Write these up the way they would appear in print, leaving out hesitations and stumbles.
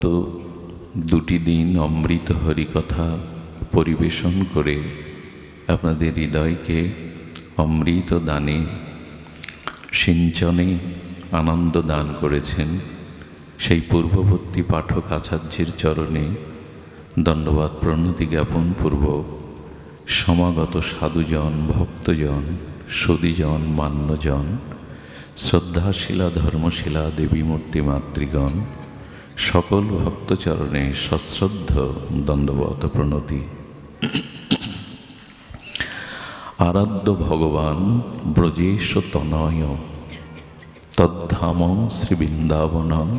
গত দুটি দিন অমৃত হরিকথা পরিবেশন করে আপনাদের হৃদয়কে অমৃত দানে সিঞ্চনে আনন্দ দান করেছেন। সেই পূর্ববর্তী পাঠক আচার্যের চরণে দণ্ডবাদ প্রণতি জ্ঞাপন পূর্বক সমাগত সাধুজন, ভক্তজন, সুদীজন, মান্যজন, শ্রদ্ধাশীলা ধর্মশীলা দেবীমূর্তি মাতৃগণ, সকল ভক্তচরণে সশ্রদ্ধ দণ্ডবত প্রণতি। আরাধ্য ভগবান ব্রজেশ তনয় তদ্ধাম শ্রীবৃন্দাবনম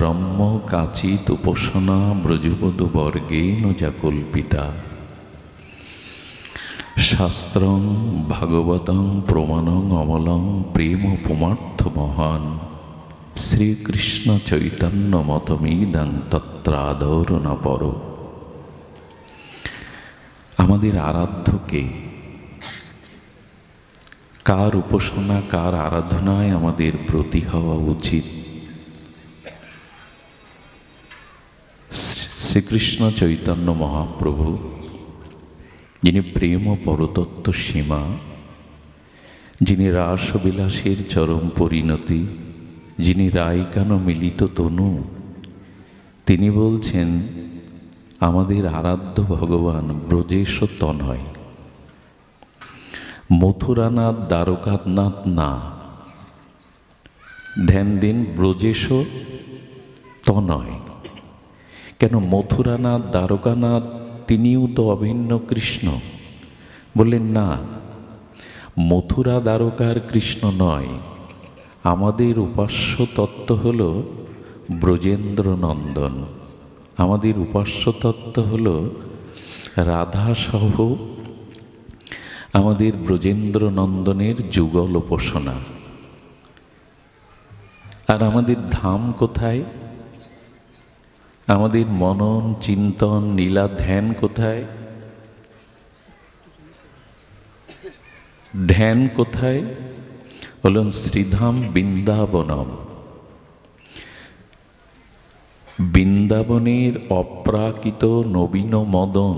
রম্য কাচিত উপাসনা ব্রজবধূ বর্গেণ যা কল্পিতা। শাস্ত্রং ভাগবতং প্রমাণং অমলং প্রেম পুমার্থ মহান শ্রীকৃষ্ণ চৈতন্য মতমিদং তত্রাদর না পর। আমাদের আরাধ্যকে, কার উপাসনা কার আরাধনায় আমাদের ব্রতী হওয়া উচিত? শ্রীকৃষ্ণ চৈতন্য মহাপ্রভু, যিনি প্রেম ও পরতত্ত্ব সীমা, যিনি রাসবিলাসের চরম পরিণতি, যিনি রায়কান মিলিত তনু, তিনি বলছেন আমাদের আরাধ্য ভগবান ব্রজেশ তনয়। মথুরানাথ দ্বারকানাথ না, ধ্যান দিন, ব্রজেশ তনয়। কেন মথুরানাথ দ্বারকানাথ তিনিও তো অভিন্ন কৃষ্ণ? বললেন না, মথুরা দ্বারকার কৃষ্ণ নয়। আমাদের উপাস্য তত্ত্ব হল ব্রজেন্দ্র নন্দন। আমাদের উপাস্য তত্ত্ব হল রাধাসহ আমাদের ব্রজেন্দ্র নন্দনের যুগল উপাসনা। আর আমাদের ধাম কোথায়? আমাদের মনন চিন্তন লীলা ধ্যান কোথায়? ধ্যান কোথায়? বলুন, শ্রীধাম বৃন্দাবনম। বৃন্দাবনের অপ্রাকৃত নবীন মদন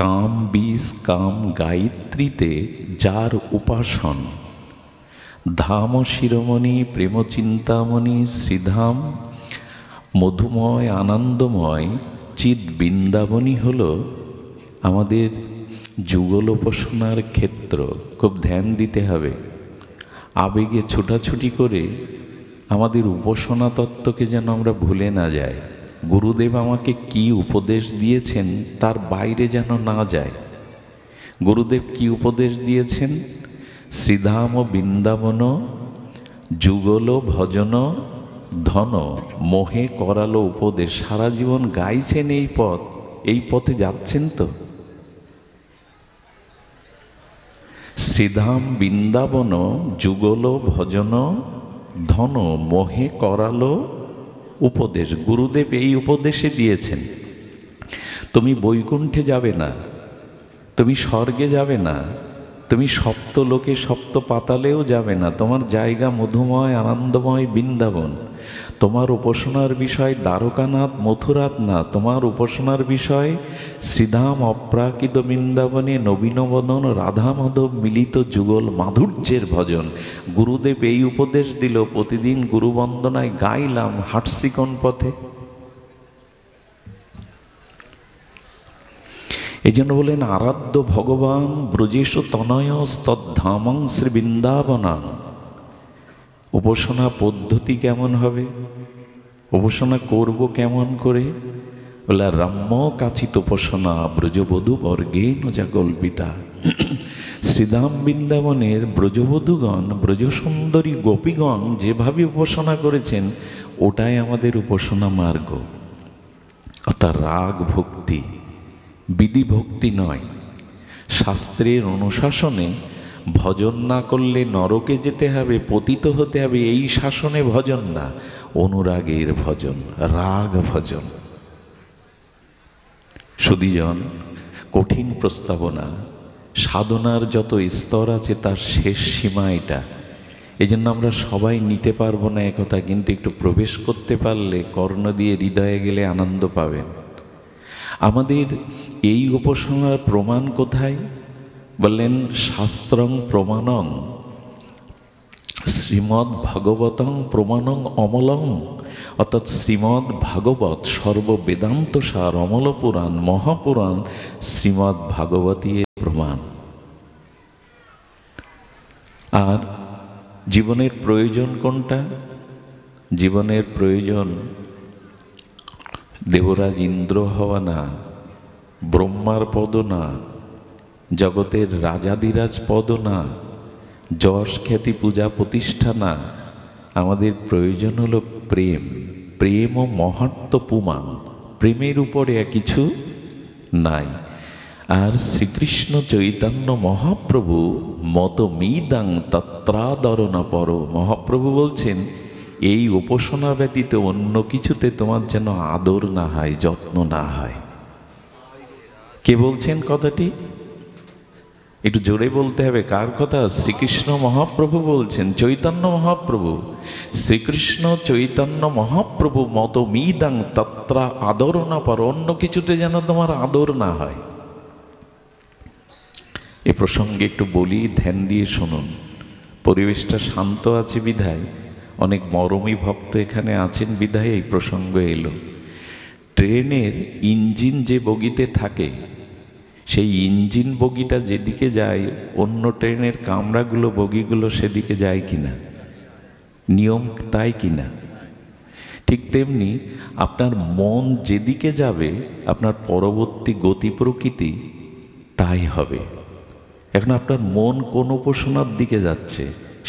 কাম বীজ কাম গায়ত্রীতে যার উপাসন, ধাম শিরোমণি প্রেমচিন্তামণি শ্রীধাম মধুময় আনন্দময় চিৎ বৃন্দাবনী হল আমাদের যুগল উপাসনার ক্ষেত্র। খুব ধ্যান দিতে হবে। আবেগে ছোটাছুটি করে আমাদের উপাসনা তত্ত্বকে যেন আমরা ভুলে না যাই। গুরুদেব আমাকে কি উপদেশ দিয়েছেন তার বাইরে যেন না যায়। গুরুদেব কি উপদেশ দিয়েছেন? শ্রীধাম বৃন্দাবন যুগল ভজন ধন মোহে করালো উপদেশ। সারা জীবন গাইছেন এই পথ, এই পথে যাচ্ছেন তো? শ্রীধাম বৃন্দাবন যুগল ভজন ধন মোহে করালো উপদেশ। গুরুদেব এই উপদেশে দিয়েছেন, তুমি বৈকুণ্ঠে যাবে না, তুমি স্বর্গে যাবে না, তুমি সপ্তলোকে সপ্ত পাতালেও যাবে না। তোমার জায়গা মধুময় আনন্দময় বৃন্দাবন। তোমার উপাসনার বিষয় দ্বারকানাথ মথুরাত না, তোমার উপাসনার বিষয় শ্রীধাম অপ্রাকৃত বৃন্দাবনে নবীনবদন রাধা মাধব মিলিত যুগল মাধুর্যের ভজন। গুরুদেব এই উপদেশ দিল, প্রতিদিন গুরুবন্দনায় গাইলাম, হাঁটছি কোন পথে? এই জন্য বলেন আরাধ্য ভগবান ব্রজেশ তনয় তদ্ধামং শ্রী বৃন্দাবনাং। উপাসনা পদ্ধতি কেমন হবে? উপাসনা করব কেমন করে? বলে রাম্য কাচিত উপাসনা ব্রজবধূ বর্গেণ যা কল্পিতা। শ্রীধাম বৃন্দাবনের ব্রজবধূগণ, ব্রজসুন্দরী গোপীগণ যেভাবে উপাসনা করেছেন, ওটাই আমাদের উপাসনা মার্গ। অর্থাৎ রাগ ভক্তি, বিধি ভক্তি নয়। শাস্ত্রের অনুশাসনে ভজন না করলে নরকে যেতে হবে, পতিত হতে হবে, এই শাসনে ভজন না, অনুরাগের ভজন, রাগ ভজন। সুধীজন, কঠিন প্রস্তাবনা। সাধনার যত স্তর আছে তার শেষ সীমা এটা। এই জন্য আমরা সবাই নিতে পারবো না একথা, কিন্তু একটু প্রবেশ করতে পারলে কর্ণ দিয়ে হৃদয়ে গেলে আনন্দ পাবেন। আমাদের এই উপাসনার প্রমাণ কোথায়? বললেন শাস্ত্রং প্রমাণং শ্রীমদ্ ভাগবতং প্রমাণং অমলং, অর্থাৎ শ্রীমদ্ ভাগবত সর্ববেদান্ত সার, অমল পুরাণ, মহাপুরাণ, শ্রীমদ্ ভাগবতীর প্রমাণ। আর জীবনের প্রয়োজন কোনটা? জীবনের প্রয়োজন দেবরাজ ইন্দ্র হওয়া না, ব্রহ্মার পদ না, জগতের রাজাদিরাজ পদ না, যশ খ্যাতি পূজা প্রতিষ্ঠা না। আমাদের প্রয়োজন হলো প্রেম। প্রেম ও মহাত্ম পুমান, প্রেমের উপরে কিছু নাই। আর শ্রীকৃষ্ণ চৈতন্য মহাপ্রভু মতমিদাং তত্রাদরণ পর, মহাপ্রভু বলছেন এই উপাসনা ব্যতীত অন্য কিছুতে তোমার যেন আদর না হয়, যত্ন না হয়। কে বলছেন কথাটি? একটু জোরে বলতে হবে। কার কথা? শ্রীকৃষ্ণ মহাপ্রভু বলছেন, চৈতন্য মহাপ্রভু। শ্রীকৃষ্ণ চৈতন্য মহাপ্রভু মতমিদাং তত্রা আদর না পর, অন্য কিছুতে যেন তোমার আদর না হয়। এ প্রসঙ্গে একটু বলি, ধ্যান দিয়ে শুনুন। পরিবেশটা শান্ত আছে বিধায়, অনেক মরমী ভক্ত এখানে আছেন বিধায় এই প্রসঙ্গ এলো। ট্রেনের ইঞ্জিন যে বগিতে থাকে, সেই ইঞ্জিন বগিটা যেদিকে যায় অন্য ট্রেনের কামরাগুলো বগিগুলো সেদিকে যায় কিনা? নিয়ম তাই কিনা? ঠিক তেমনি আপনার মন যেদিকে যাবে আপনার পরবর্তী গতি প্রকৃতি তাই হবে। এখন আপনার মন কোন উপাসনার দিকে যাচ্ছে,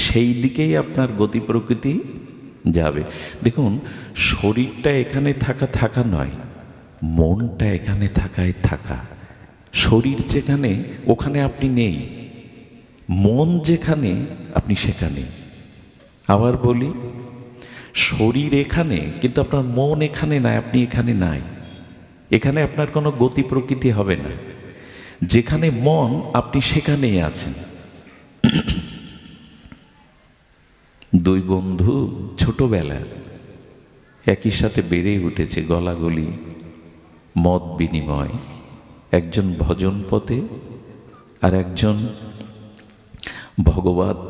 সেই দিকেই আপনার গতি প্রকৃতি যাবে। দেখুন, শরীরটা এখানে থাকা নয়, মনটা এখানে থাকা। শরীর যেখানে ওখানে আপনি নেই, মন যেখানে আপনি সেখানে। আবার বলি, শরীর এখানে কিন্তু আপনার মন এখানে নাই, আপনি এখানে নাই। এখানে আপনার কোনো গতি প্রকৃতি হবে না। যেখানে মন আপনি সেখানেই আছেন। দুই বন্ধু ছোটবেলা একই সাথে বেড়ে উঠেছে, গলাগলি, মত বিনিময়। একজন ভজন পথে আর একজন ভগবত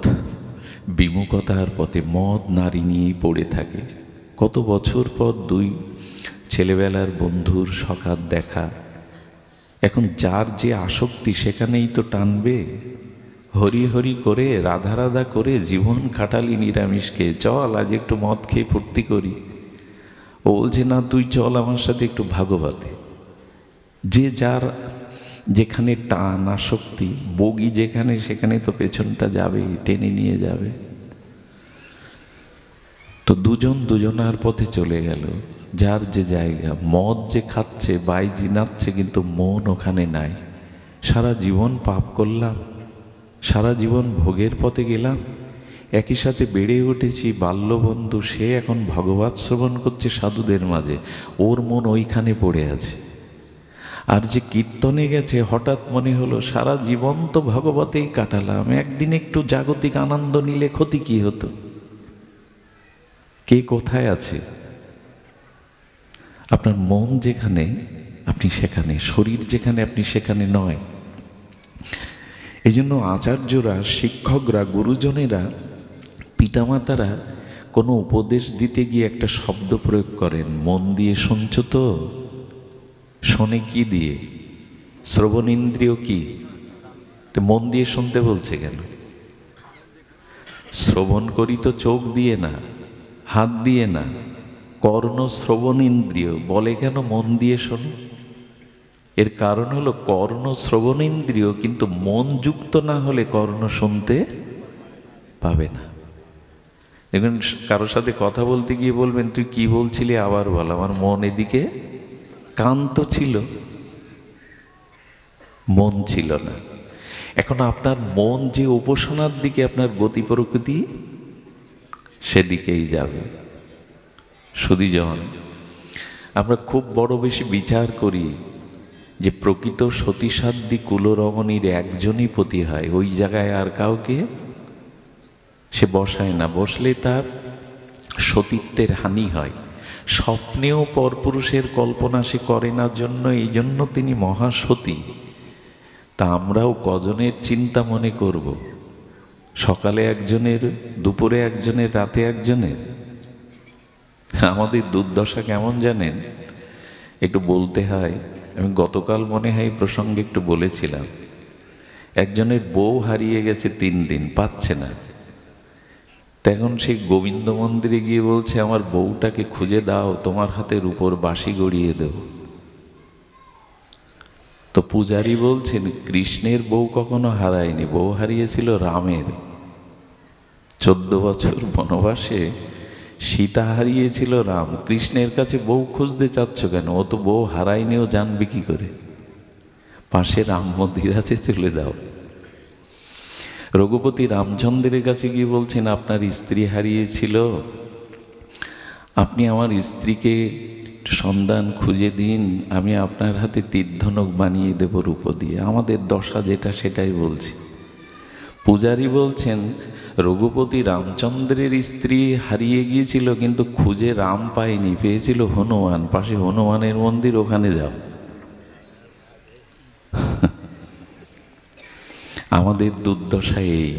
বিমুখতার পথে মদ নারী নিয়েই পড়ে থাকে। কত বছর পর দুই ছেলেবেলার বন্ধুর সকাল দেখা। এখন যার যে আসক্তি সেখানেই তো টানবে। হরি হরি করে রাধা রাধা করে জীবন কাটালি নিরামিষকে, চল আজ একটু মদ খেয়ে ফুর্তি করি। ও বলছে না, তুই চল আমার সাথে একটু ভাগবতে। যে যার যেখানে টান আসক্তি, বগি যেখানে সেখানে তো পেছনটা যাবে, টেনে নিয়ে যাবে। তো দুজন দুজনার পথে চলে গেল, যার যে জায়গা। মদ যে খাচ্ছে, বাইজি নাচছে, কিন্তু মন ওখানে নাই। সারা জীবন পাপ করলাম, সারা জীবন ভোগের পথে গেলাম। একই সাথে বেড়ে উঠেছি, বাল্যবন্ধু সে এখন ভগবত শ্রবণ করছে সাধুদের মাঝে, ওর মন ওইখানে পড়ে আছে। আর যে কীর্তনে গেছে, হঠাৎ মনে হলো সারা জীবন তো ভগবতেই কাটালাম, একদিন একটু জাগতিক আনন্দ নিলে ক্ষতি কি হতো? কে কোথায় আছে? আপনার মন যেখানে আপনি সেখানে, শরীর যেখানে আপনি সেখানে নয়। এই জন্য আচার্যরা, শিক্ষকরা, গুরুজনেরা, পিতামাতারা কোনো উপদেশ দিতে গিয়ে একটা শব্দ প্রয়োগ করেন, মন দিয়ে শুনছ তো? শোনে কি দিয়ে? শ্রবণ ইন্দ্রিয় কি? মন দিয়ে শুনতে বলছে কেন? শ্রবণ করি তো চোখ দিয়ে না, হাত দিয়ে না, কর্ণ শ্রবণ ইন্দ্রিয় বলে কেন মন দিয়ে শোনো? এর কারণ হলো কর্ণ শ্রবণ ইন্দ্রিয়, কিন্তু মন যুক্ত না হলে কর্ণ শুনতে পাবে না। দেখুন, কারোর সাথে কথা বলতে গিয়ে বলবেন, তুই কি বলছিলি আবার বল, আমার মন এদিকে, কান তো ছিল, মন ছিল না। এখন আপনার মন যে উপাসনার দিকে আপনার গতি প্রকৃতি সেদিকেই যাবে। সুধীজন, আমরা খুব বড় বেশি বিচার করি যে প্রকৃত সতীসাধ্যী কুলরমণীর একজনই পতি হয়, ওই জায়গায় আর কাউকে সে বসায় না, বসলে তার সতীত্বের হানি হয়। স্বপ্নেও পরপুরুষের কল্পনা সে করে না, জন্য এই জন্য তিনি মহাসতী। তা আমরাও কজনের চিন্তা মনে করব? সকালে একজনের, দুপুরে একজনের, রাতে একজনের। আমাদের দুর্দশা কেমন জানেন? একটু বলতে হয়, আমি গতকাল মনে হয় প্রসঙ্গে একটু বলেছিলাম, একজনের বউ হারিয়ে গেছে 3 দিন, পাচ্ছে না। তখন সে গোবিন্দ মন্দিরে গিয়ে বলছে, আমার বউটাকে খুঁজে দাও, তোমার হাতের উপর বাঁশি গড়িয়ে দেব। তো পূজারী বলছেন, কৃষ্ণের বউ কখনো হারায়নি, বউ হারিয়েছিল রামের। 14 বছর বনবাসে সীতা হারিয়েছিল রাম। কৃষ্ণের কাছে বউ খুঁজতে চাচ্ছ কেন? ও তো বউ হারায়নি, ও জানবে কি করে? পাশে রাম মন্দির আছে, চলে দাও। রঘুপতি রামচন্দ্রের কাছে গিয়ে বলছেন, আপনার স্ত্রী হারিয়েছিল, আপনি আমার স্ত্রীকে সন্ধান খুঁজে দিন, আমি আপনার হাতে তীর্ধনুক বানিয়ে দেব রূপ দিয়ে। আমাদের দশা যেটা সেটাই বলছি। পূজারী বলছেন, রঘুপতি রামচন্দ্রের স্ত্রী হারিয়ে গিয়েছিল, কিন্তু খুঁজে রাম পায়নি, পেয়েছিল হনুমান। পাশে হনুমানের মন্দির, ওখানে যাও। আমাদের দুর্দশা এই,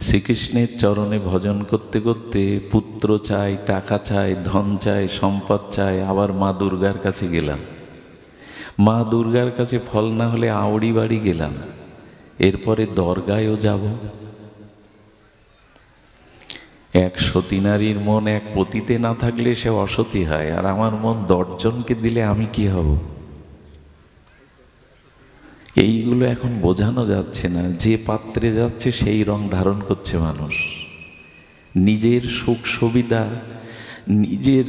শ্রীকৃষ্ণের চরণে ভজন করতে করতে পুত্র চাই, টাকা চাই, ধন চাই, সম্পদ চাই। আবার মা দুর্গার কাছে গেলাম, মা দুর্গার কাছে ফল না হলে আউড়ি বাড়ি গেলাম, এরপরে দরগায়ও যাব। এক সতী নারীর মন এক পতিতে না থাকলে সে অসতী হয়, আর আমার মন 10 জনকে দিলে আমি কি হব? এইগুলো এখন বোঝানো যাচ্ছে না। যে পাত্রে যাচ্ছে সেই রং ধারণ করছে মানুষ। নিজের সুখ সুবিধা, নিজের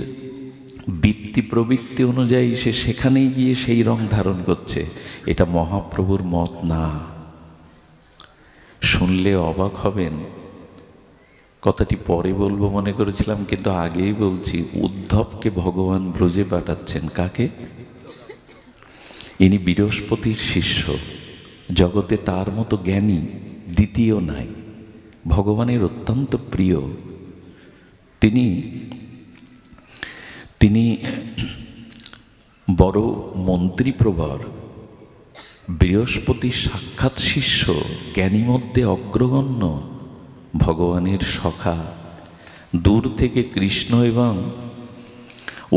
বৃত্তি প্রবৃত্তি অনুযায়ী সে সেখানেই গিয়ে সেই রং ধারণ করছে। এটা মহাপ্রভুর মত না। শুনলে অবাক হবেন, কথাটি পরে বলবো মনে করেছিলাম, কিন্তু আগেই বলছি। উদ্ধবকে ভগবান ব্রজে পাঠাচ্ছেন। কাকে? ইনি বৃহস্পতির শিষ্য। জগতে তার মতো জ্ঞানী দ্বিতীয় নাই, ভগবানের অত্যন্ত প্রিয়। তিনি বড় মন্ত্রীপ্রবর, বৃহস্পতির সাক্ষাৎ শিষ্য, জ্ঞানী মধ্যে অগ্রগণ্য, ভগবানের সখা। দূর থেকে কৃষ্ণ এবং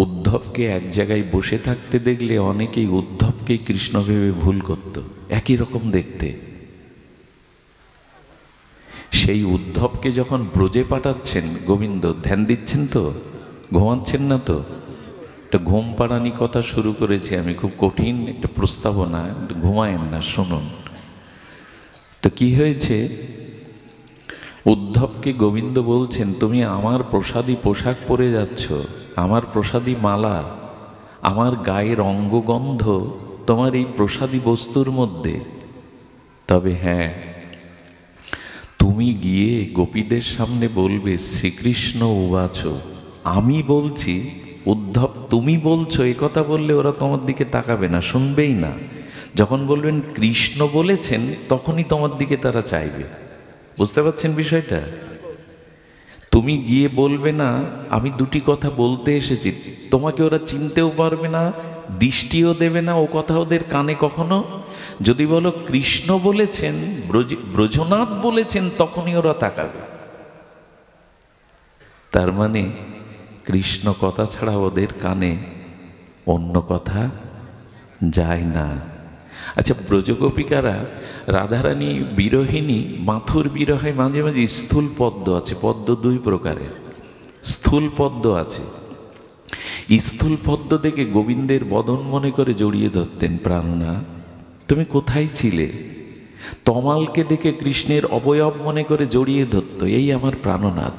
উদ্ধবকে এক জায়গায় বসে থাকতে দেখলে অনেকেই উদ্ধবকে কৃষ্ণ ভেবে ভুল করত, একই রকম দেখতে। সেই উদ্ধবকে যখন ব্রজে পাঠাচ্ছেন গোবিন্দ, ধ্যান দিচ্ছেন তো? ঘুমাচ্ছেন না তো? একটা ঘুম পাড়ানি কথা শুরু করেছি আমি, খুব কঠিন একটা প্রস্তাবনা, ঘুমায়েন না, শুনুন তো। কি হয়েছে? উদ্ধবকে গোবিন্দ বলছেন, তুমি আমার প্রসাদী পোশাক পরে যাচ্ছ, আমার প্রসাদী মালা, আমার গায়ের অঙ্গগন্ধ তোমার এই প্রসাদী বস্তুর মধ্যে। তবে হ্যাঁ, তুমি গিয়ে গোপীদের সামনে বলবে শ্রীকৃষ্ণ উবাচ। আমি বলছি উদ্ধব, তুমি বলছো, এ কথা বললে ওরা তোমার দিকে তাকাবে না, শুনবেই না। যখন বলবেন কৃষ্ণ বলেছেন, তখনই তোমার দিকে তারা চাইবে। বুঝতে পারছেন বিষয়টা? তুমি গিয়ে বলবে না আমি দুটি কথা বলতে এসেছি, তোমাকে ওরা চিনতেও পারবে না, দৃষ্টিও দেবে না, ও কথা ওদের কানে কখনো। যদি বলো কৃষ্ণ বলেছেন, ব্রজনাথ বলেছেন, তখনই ওরা তাকাবে। তার মানে কৃষ্ণ কথা ছাড়া ওদের কানে অন্য কথা যায় না। আচ্ছা, ব্রজগোপিকারা, রাধারানী বিরহিণী, মাথুর বিরহে মাঝে মাঝে স্থূল পদ্ম আছে। পদ্ম 2 প্রকারের, স্থূল পদ্ম আছে। স্থূল পদ্ম দেখে গোবিন্দের বদন মনে করে জড়িয়ে ধরতেন, প্রাণনাথ তুমি কোথায় ছিলে? তমালকে দেখে কৃষ্ণের অবয়ব মনে করে জড়িয়ে ধরত, এই আমার প্রাণনাথ।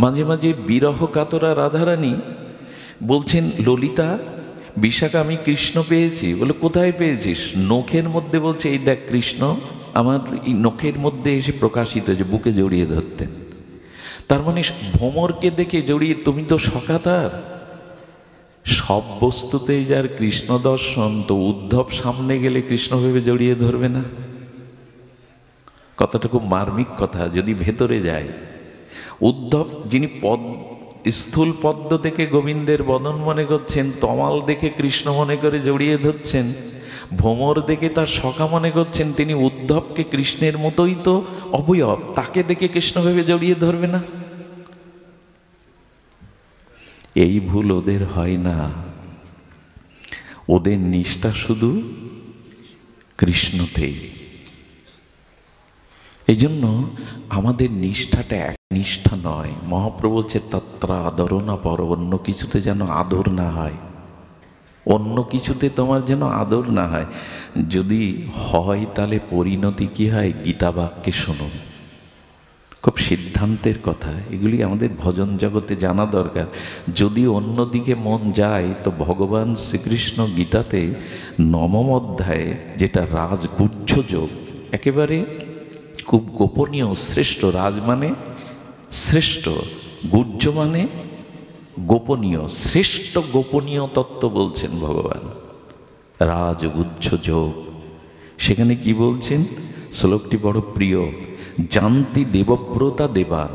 মাঝে মাঝে বিরহ কাতরা রাধারানী বলছেন, ললিতা, বিশাখা, আমি কৃষ্ণ পেয়েছি। বলে কোথায় পেয়েছিস? নখের মধ্যে। বলছে এই দেখ কৃষ্ণ আমার এই নখের মধ্যে এসে প্রকাশিত, যে বুকে জড়িয়ে ধরতেন। তার মানে ভ্রমরকে দেখে জড়িয়ে, তুমি তো সখা তার। সব বস্তুতেই যার কৃষ্ণ দর্শন, তো উদ্ধব সামনে গেলে কৃষ্ণ ভেবে জড়িয়ে ধরবে না? কথাটা খুব মার্মিক কথা যদি ভেতরে যায়। উদ্ধব যিনি স্থূল পদ্ম দেখে গোবিন্দের বদন মনে করছেন, তমাল দেখে কৃষ্ণ মনে করে জড়িয়ে ধরছেন, ভ্রমর দেখে তার সখা মনে করছেন, তিনি উদ্ধবকে কৃষ্ণের মতোই তো অবয়ব, তাকে দেখে কৃষ্ণ ভেবে জড়িয়ে ধরবে না? এই ভুল ওদের হয় না। ওদের নিষ্ঠা শুধু কৃষ্ণতেই। এই জন্য আমাদের নিষ্ঠাটা এক নিষ্ঠা নয়। মহাপ্রভু বলছে তত্রা আদর না পর, অন্য কিছুতে যেন আদর না হয়, অন্য কিছুতে তোমার যেন আদর না হয়। যদি হয় তাহলে পরিণতি কি হয়? গীতা বাক্যে শুনুন, খুব সিদ্ধান্তের কথা। এগুলি আমাদের ভজন জগতে জানা দরকার। যদি অন্যদিকে মন যায় তো ভগবান শ্রীকৃষ্ণ গীতাতে নবম অধ্যায়ে, যেটা রাজগুহ্য যোগ, একেবারে খুব গোপনীয়, শ্রেষ্ঠ, রাজ মানে শ্রেষ্ঠ, গুহ্য মানে গোপনীয়, শ্রেষ্ঠ গোপনীয় তত্ত্ব বলছেন ভগবান, রাজগুহ্য যোগ। সেখানে কি বলছেন? শ্লোকটি বড় প্রিয়। জানতি দেবব্রতা দেবান।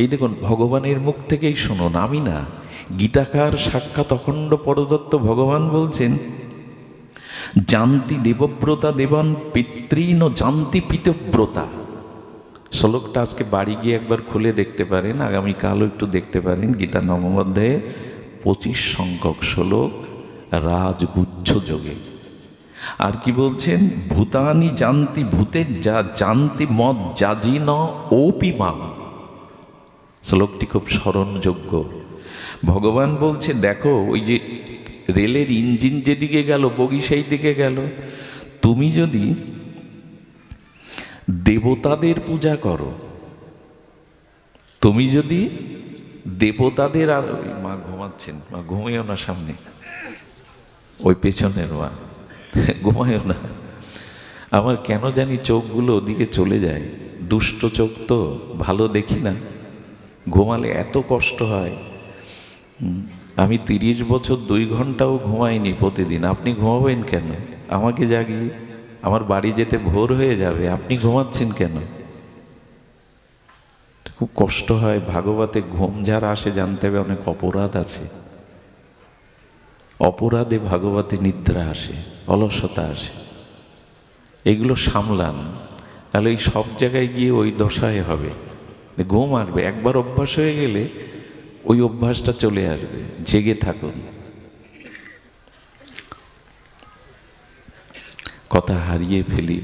এই দেখুন, ভগবানের মুখ থেকেই শুনুন, আমি না। গীতাকার সাক্ষাৎ অখণ্ড পরতত্ত্ব ভগবান বলছেন, জানতি দেবব্রতা দেবান পিতৃন জানতি পিতব্রতা। শ্লোকটা আজকে বাড়ি গিয়ে একবার খুলে দেখতে পারেন, আগামীকালও একটু দেখতে পারেন। গীতা নবম অধ্যায়ে 25 সংখ্যক শ্লোক, রাজগুহ্য যোগে। আর কি বলছেন? ভূতানি জানতি ভূতের যা জানতি মদ জাজি ন ওপিমাম। শ্লোকটি খুব স্মরণযোগ্য। ভগবান বলছে, দেখো ওই যে রেলের ইঞ্জিন যেদিকে গেল, বগি সেই দিকে গেল। তুমি যদি দেবতাদের পূজা করো, তুমি যদি দেবতাদের, আর মা ঘুমাচ্ছেন, মা ঘুমিয়েও না, সামনে ওই পেছনের মা, ঘুমায়ও না। আমার কেন জানি চোখগুলো ওদিকে চলে যায়, দুষ্ট চোখ তো, ভালো দেখি না। ঘুমালে এত কষ্ট হয়। আমি 30 বছর 2 ঘন্টাও ঘুমাইনি প্রতিদিন। আপনি ঘুমাবেন কেন? আমাকে জাগিয়ে, আমার বাড়ি যেতে ভোর হয়ে যাবে, আপনি ঘুমাচ্ছেন কেন? খুব কষ্ট হয়। ভাগবতে ঘুম যার আসে জানতে হবে অনেক অপরাধ আছে। অপরাধে ভাগবতে নিদ্রা আসে, অলসতা আসে। এগুলো সামলান, তাহলে এই সব জায়গায় গিয়ে ওই দশায় হবে, ঘুম আসবে। একবার অভ্যাস হয়ে গেলে ওই অভ্যাসটা চলে আসবে। জেগে থাকুন। কথা হারিয়ে ফেলি।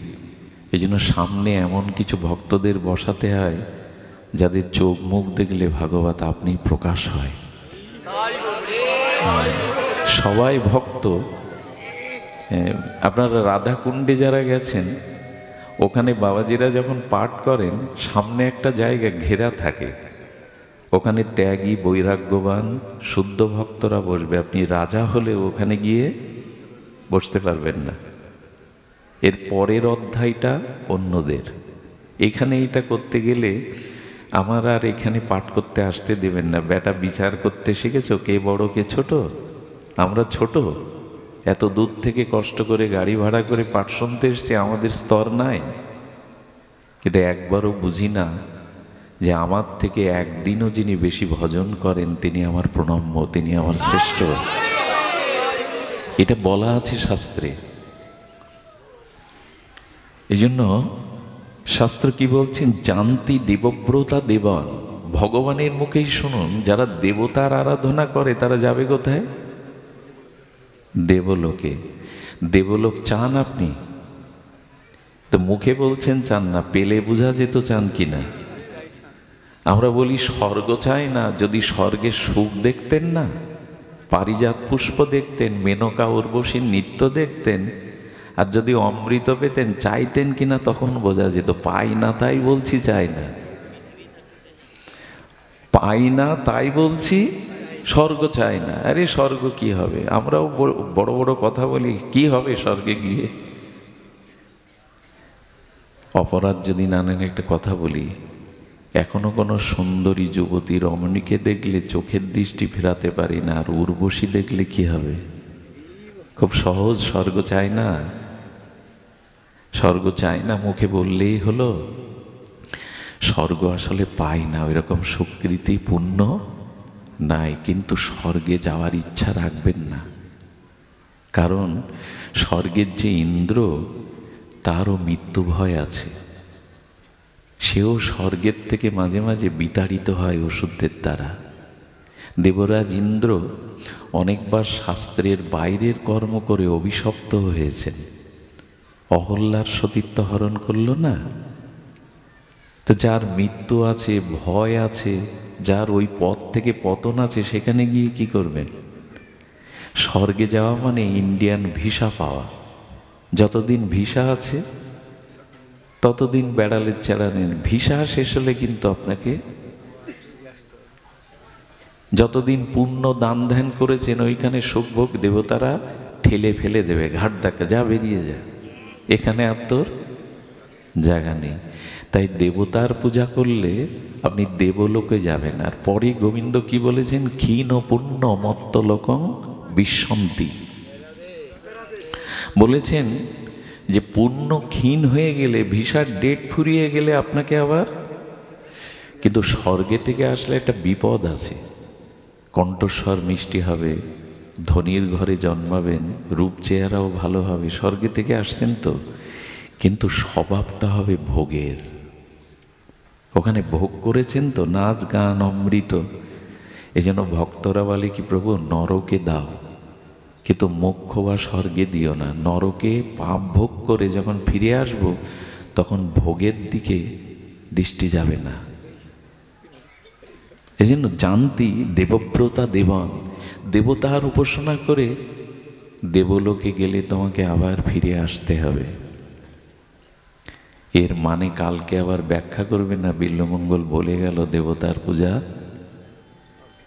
এই জন্য সামনে এমন কিছু ভক্তদের বসাতে হয় যাদের চোখ মুখ দেখলে ভাগবত আপনি প্রকাশ হয়। সবাই ভক্ত। আপনারা রাধাকুণ্ডে যারা গেছেন, ওখানে বাবাজিরা যখন পাঠ করেন, সামনে একটা জায়গা ঘেরা থাকে, ওখানে ত্যাগী বৈরাগ্যবান শুদ্ধ ভক্তরা বসবে। আপনি রাজা হলে ওখানে গিয়ে বসতে পারবেন না। এর পরের অধ্যায়টা অন্যদের। এখানে এটা করতে গেলে আমার আর এখানে পাঠ করতে আসতে দেবেন না। বেটা বিচার করতে শিখেছো, কে বড় কে ছোট? আমরা ছোট, এত দূর থেকে কষ্ট করে গাড়ি ভাড়া করে পাঠ শুনতে এসছি, আমাদের স্তর নাই। কিন্তু একবারও বুঝি না যে আমার থেকে একদিনও যিনি বেশি ভজন করেন তিনি আমার প্রণম্য, তিনি আমার শ্রেষ্ঠ। এটা বলা আছে শাস্ত্রে। এই জন্য শাস্ত্র কি বলছেন? জানতি দেবব্রতা দেবান। ভগবানের মুখেই শুনুন, যারা দেবতার আরাধনা করে তারা যাবে কোথায়? দেবলোকে। দেবলোক চান আপনি? তো মুখে বলছেন চান না, পেলে বোঝা যেত চান কিনা। আমরা বলি স্বর্গ চাই না। যদি স্বর্গের সুখ দেখতেন না, পারিজাত পুষ্প দেখতেন, মেনকা উর্বশীর নৃত্য দেখতেন, আর যদি অমৃত পেতেন, চাইতেন কিনা তখন বোঝা যেত। পাই না তাই বলছি চাই না, পাই না তাই বলছি স্বর্গ চাই না। আরে স্বর্গ কি হবে? আমরাও বড় বড় কথা বলি, কি হবে স্বর্গে গিয়ে? অপরাধ যদি না নেন, একটা কথা বলি, এখনো কোনো সুন্দরী যুবতী রমণীকে দেখলে চোখের দৃষ্টি ফেরাতে পারি না, আর উর্বশী দেখলে কি হবে? খুব সহজ। স্বর্গ চাই না, স্বর্গ চাই না মুখে বললেই হলো। স্বর্গ আসলে পাই না, ওইরকম সুকৃতি পুণ্য নাই, কিন্তু স্বর্গে যাওয়ার ইচ্ছা রাখবেন না। কারণ স্বর্গের যে ইন্দ্র, তারও মৃত্যু ভয় আছে। সেও স্বর্গের থেকে মাঝে মাঝে বিতাড়িত হয় ওষুধের দ্বারা। দেবরাজ ইন্দ্র অনেকবার শাস্ত্রের বাইরের কর্ম করে অভিশপ্ত হয়েছেন। অহল্যার সতীত্ব হরণ করল না? তো যার মৃত্যু আছে, ভয় আছে, যার ওই পথ থেকে পতন আছে, সেখানে গিয়ে কি করবেন? স্বর্গে যাওয়া মানে ইন্ডিয়ান ভিসা পাওয়া। যতদিন ভিসা আছে ততদিন বেড়ালের চারা নেন। ভিসা শেষ হলে কিন্তু আপনাকে, যতদিন পূর্ণ দান ধ্যান করেছেন ওইখানে সুখভোগ দেবতারা ঠেলে ফেলে দেবে, ঘাট ধাক্কা, যা বেরিয়ে যা, এখানে আর তোর জায়গা নেই। তাই দেবতার পূজা করলে আপনি দেবলোকে যাবেন। আর পরে গোবিন্দ কি বলেছেন? ক্ষীণ পুণ্য মত্তলোকং বিশ্বন্তি। বলেছেন যে পুণ্য ক্ষীণ হয়ে গেলে, ভিসার ডেট ফুরিয়ে গেলে আপনাকে আবার, কিন্তু স্বর্গে থেকে আসলে একটা বিপদ আছে। কণ্ঠস্বর মিষ্টি হবে, ধনীর ঘরে জন্মাবেন, রূপ চেহারাও ভালো হবে, স্বর্গে থেকে আসছেন তো, কিন্তু স্বভাবটা হবে ভোগের। ওখানে ভোগ করেছেন তো, নাচ গান অমৃত। এই জন্য ভক্তরা বলে কি, প্রভু নরকে দাও, কিন্তু মোক্ষ বা স্বর্গে দিও না। নরকে পাপ ভোগ করে যখন ফিরে আসব, তখন ভোগের দিকে দৃষ্টি যাবে না। এই জন্য জানতি দেবব্রতা দেবন, দেবতার উপাসনা করে দেবলোকে গেলে তোমাকে আবার ফিরে আসতে হবে। এর মানে কালকে আবার ব্যাখ্যা করবে না, বিল্বমঙ্গল বলে গেল দেবতার পূজা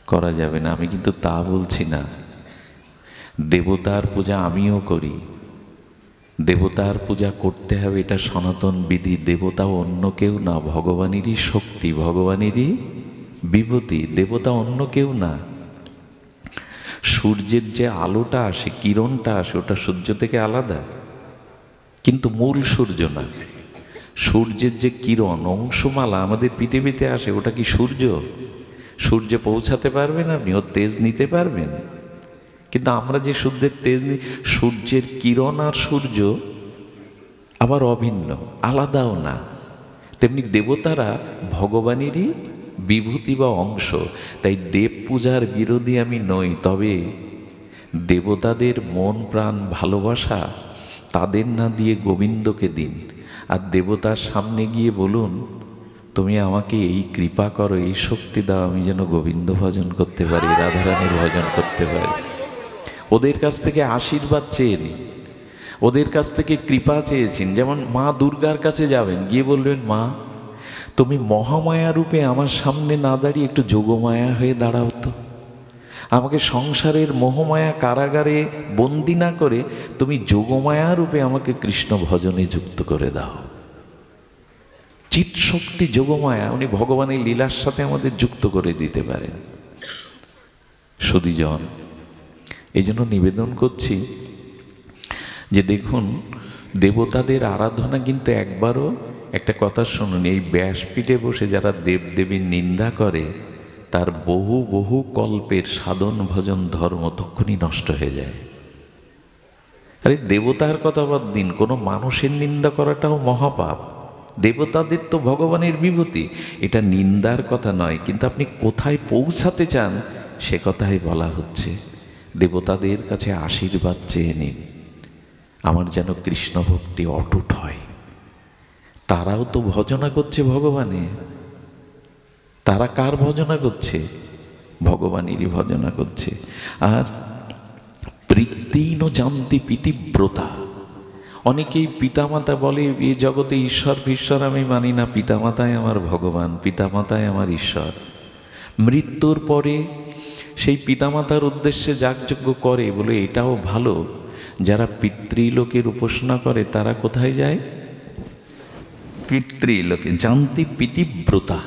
করা যাবে না। আমি কিন্তু তা বলছি না। দেবতার পূজা আমিও করি, দেবতার পূজা করতে হবে, এটা সনাতন বিধি। দেবতাও অন্য কেউ না, ভগবানেরই শক্তি, ভগবানেরই বিভূতি। দেবতা অন্য কেউ না। সূর্যের যে আলোটা আসে, কিরণটা আসে, ওটা সূর্য থেকে আলাদা, কিন্তু মূল সূর্য না। সূর্যের যে কিরণ অংশমালা আমাদের পৃথিবীতে আসে, ওটা কি সূর্য? সূর্যে পৌঁছাতে পারবেন আপনি? ওর তেজ নিতে পারবেন? কিন্তু আমরা যে সূর্যের তেজ নিই, সূর্যের কিরণ আর সূর্য আবার অভিন্ন, আলাদাও না। তেমনি দেবতারা ভগবানেরই বিভূতি বা অংশ। তাই দেব পূজার বিরোধী আমি নই, তবে দেবতাদের মন প্রাণ ভালোবাসা তাদের না দিয়ে গোবিন্দকে দিন। আর দেবতার সামনে গিয়ে বলুন, তুমি আমাকে এই কৃপা করো, এই শক্তি দাও, আমি যেন গোবিন্দ ভজন করতে পারি, রাধারানীর ভজন করতে পারি। ওদের কাছ থেকে আশীর্বাদ চেয়ে নিন, ওদের কাছ থেকে কৃপা চেয়েছেন। যেমন মা দুর্গার কাছে যাবেন, গিয়ে বলবেন, মা তুমি মহামায়া রূপে আমার সামনে না দাঁড়িয়ে একটু যোগমায়া হয়ে দাঁড়াও তো। আমাকে সংসারের মোহমায়া কারাগারে বন্দি না করে তুমি যোগমায়া রূপে আমাকে কৃষ্ণ ভজনে যুক্ত করে দাও। চিৎ শক্তি যোগমায়া, উনি ভগবানের লীলার সাথে আমাদের যুক্ত করে দিতে পারেন। সুধীজন, এই জন্য নিবেদন করছি যে দেখুন, দেবতাদের আরাধনা কিন্তু একবারও, একটা কথা শুনুন, এই ব্যাসপীঠে বসে যারা দেবদেবীর নিন্দা করে, তার বহু বহু কল্পের সাধন ভজন ধর্ম তখনই নষ্ট হয়ে যায়। আরে দেবতার কথা বাদ দিন, কোনো মানুষের নিন্দা করাটাও মহাপাপ। দেবতাদের তো ভগবানের বিভূতি, এটা নিন্দার কথা নয়। কিন্তু আপনি কোথায় পৌঁছাতে চান সে কথাই বলা হচ্ছে। দেবতাদের কাছে আশীর্বাদ চেয়ে নিন, আমার যেন কৃষ্ণ ভক্তি অটুট হয়। তারাও তো ভজনা করছে ভগবানে। তারা কার ভজনা করছে? ভগবানেরই ভজনা করছে। আর প্রীতিন জানতি পিতিব্রতা, অনেকেই পিতামাতা বলে, এই জগতে ঈশ্বর ফিশ্বর আমি মানি না, পিতামাতাই আমার ভগবান, পিতামাতাই আমার ঈশ্বর। মৃত্যুর পরে সেই পিতামাতার উদ্দেশ্যে যাগযজ্ঞ করে বলে এটাও ভালো। যারা পিতৃলোকের উপাসনা করে তারা কোথায় যায়? পিতৃলোকে। জানতি পিতিব্রতা,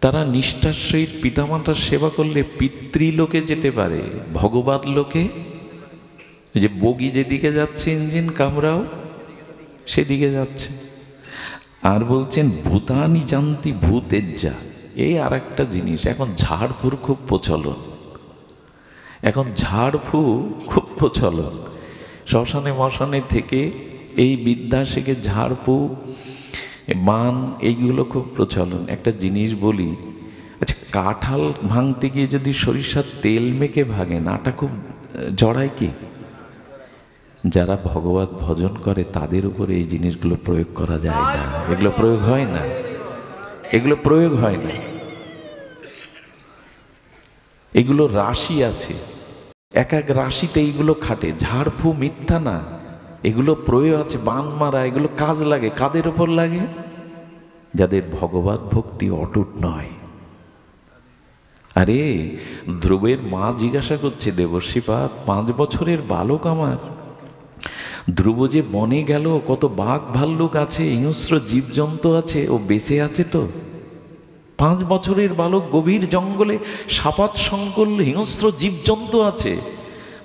তারা নিষ্ঠার সহিত পিতামাতার সেবা করলে পিতৃলোকে যেতে পারে। ভগবত লোকে, যে বগি যেদিকে যাচ্ছে, ইঞ্জিন কামরাও সেদিকে যাচ্ছে। আর বলছেন ভূতানি জানতি ভূতেজ্জা, এই আর একটা জিনিস, এখন ঝাড়ফুঁর খুব প্রচলন, এখন ঝাড়ফু খুব প্রচলন। শ্মশানে মশানে থেকে এই বিদ্যা শিখে ঝাড়ফু বান এইগুলো খুব প্রচলন। একটা জিনিস বলি, আচ্ছা কাঁঠাল ভাঙতে গিয়ে যদি সরিষার তেল মেখে ভাঙেন আটা খুব জড়ায় কি? যারা ভগবত ভজন করে তাদের উপরে এই জিনিসগুলো প্রয়োগ করা যায় না, এগুলো প্রয়োগ হয় না, এগুলো প্রয়োগ হয় না। এগুলো রাশি আছে, এক এক রাশিতে এইগুলো খাটে। ঝাড়ফু মিথ্যা না, এগুলো প্রয়োগ আছে, বান মারা, এগুলো কাজ লাগে। কাদের উপর লাগে? যাদের ভগবত ভক্তি অটুট নয়। আরে ধ্রুবের মা জিজ্ঞাসা করছে, দেবর্ষিপাদ 5 বছরের বালক আমার, ধ্রুব যে বনে গেল, কত বাঘ ভাল্লুক আছে, হিংস্র জীবজন্তু আছে, ও বেঁচে আছে তো? 5 বছরের বালক গভীর জঙ্গলে সাপাত সংকুল হিংস্র জীবজন্তু আছে।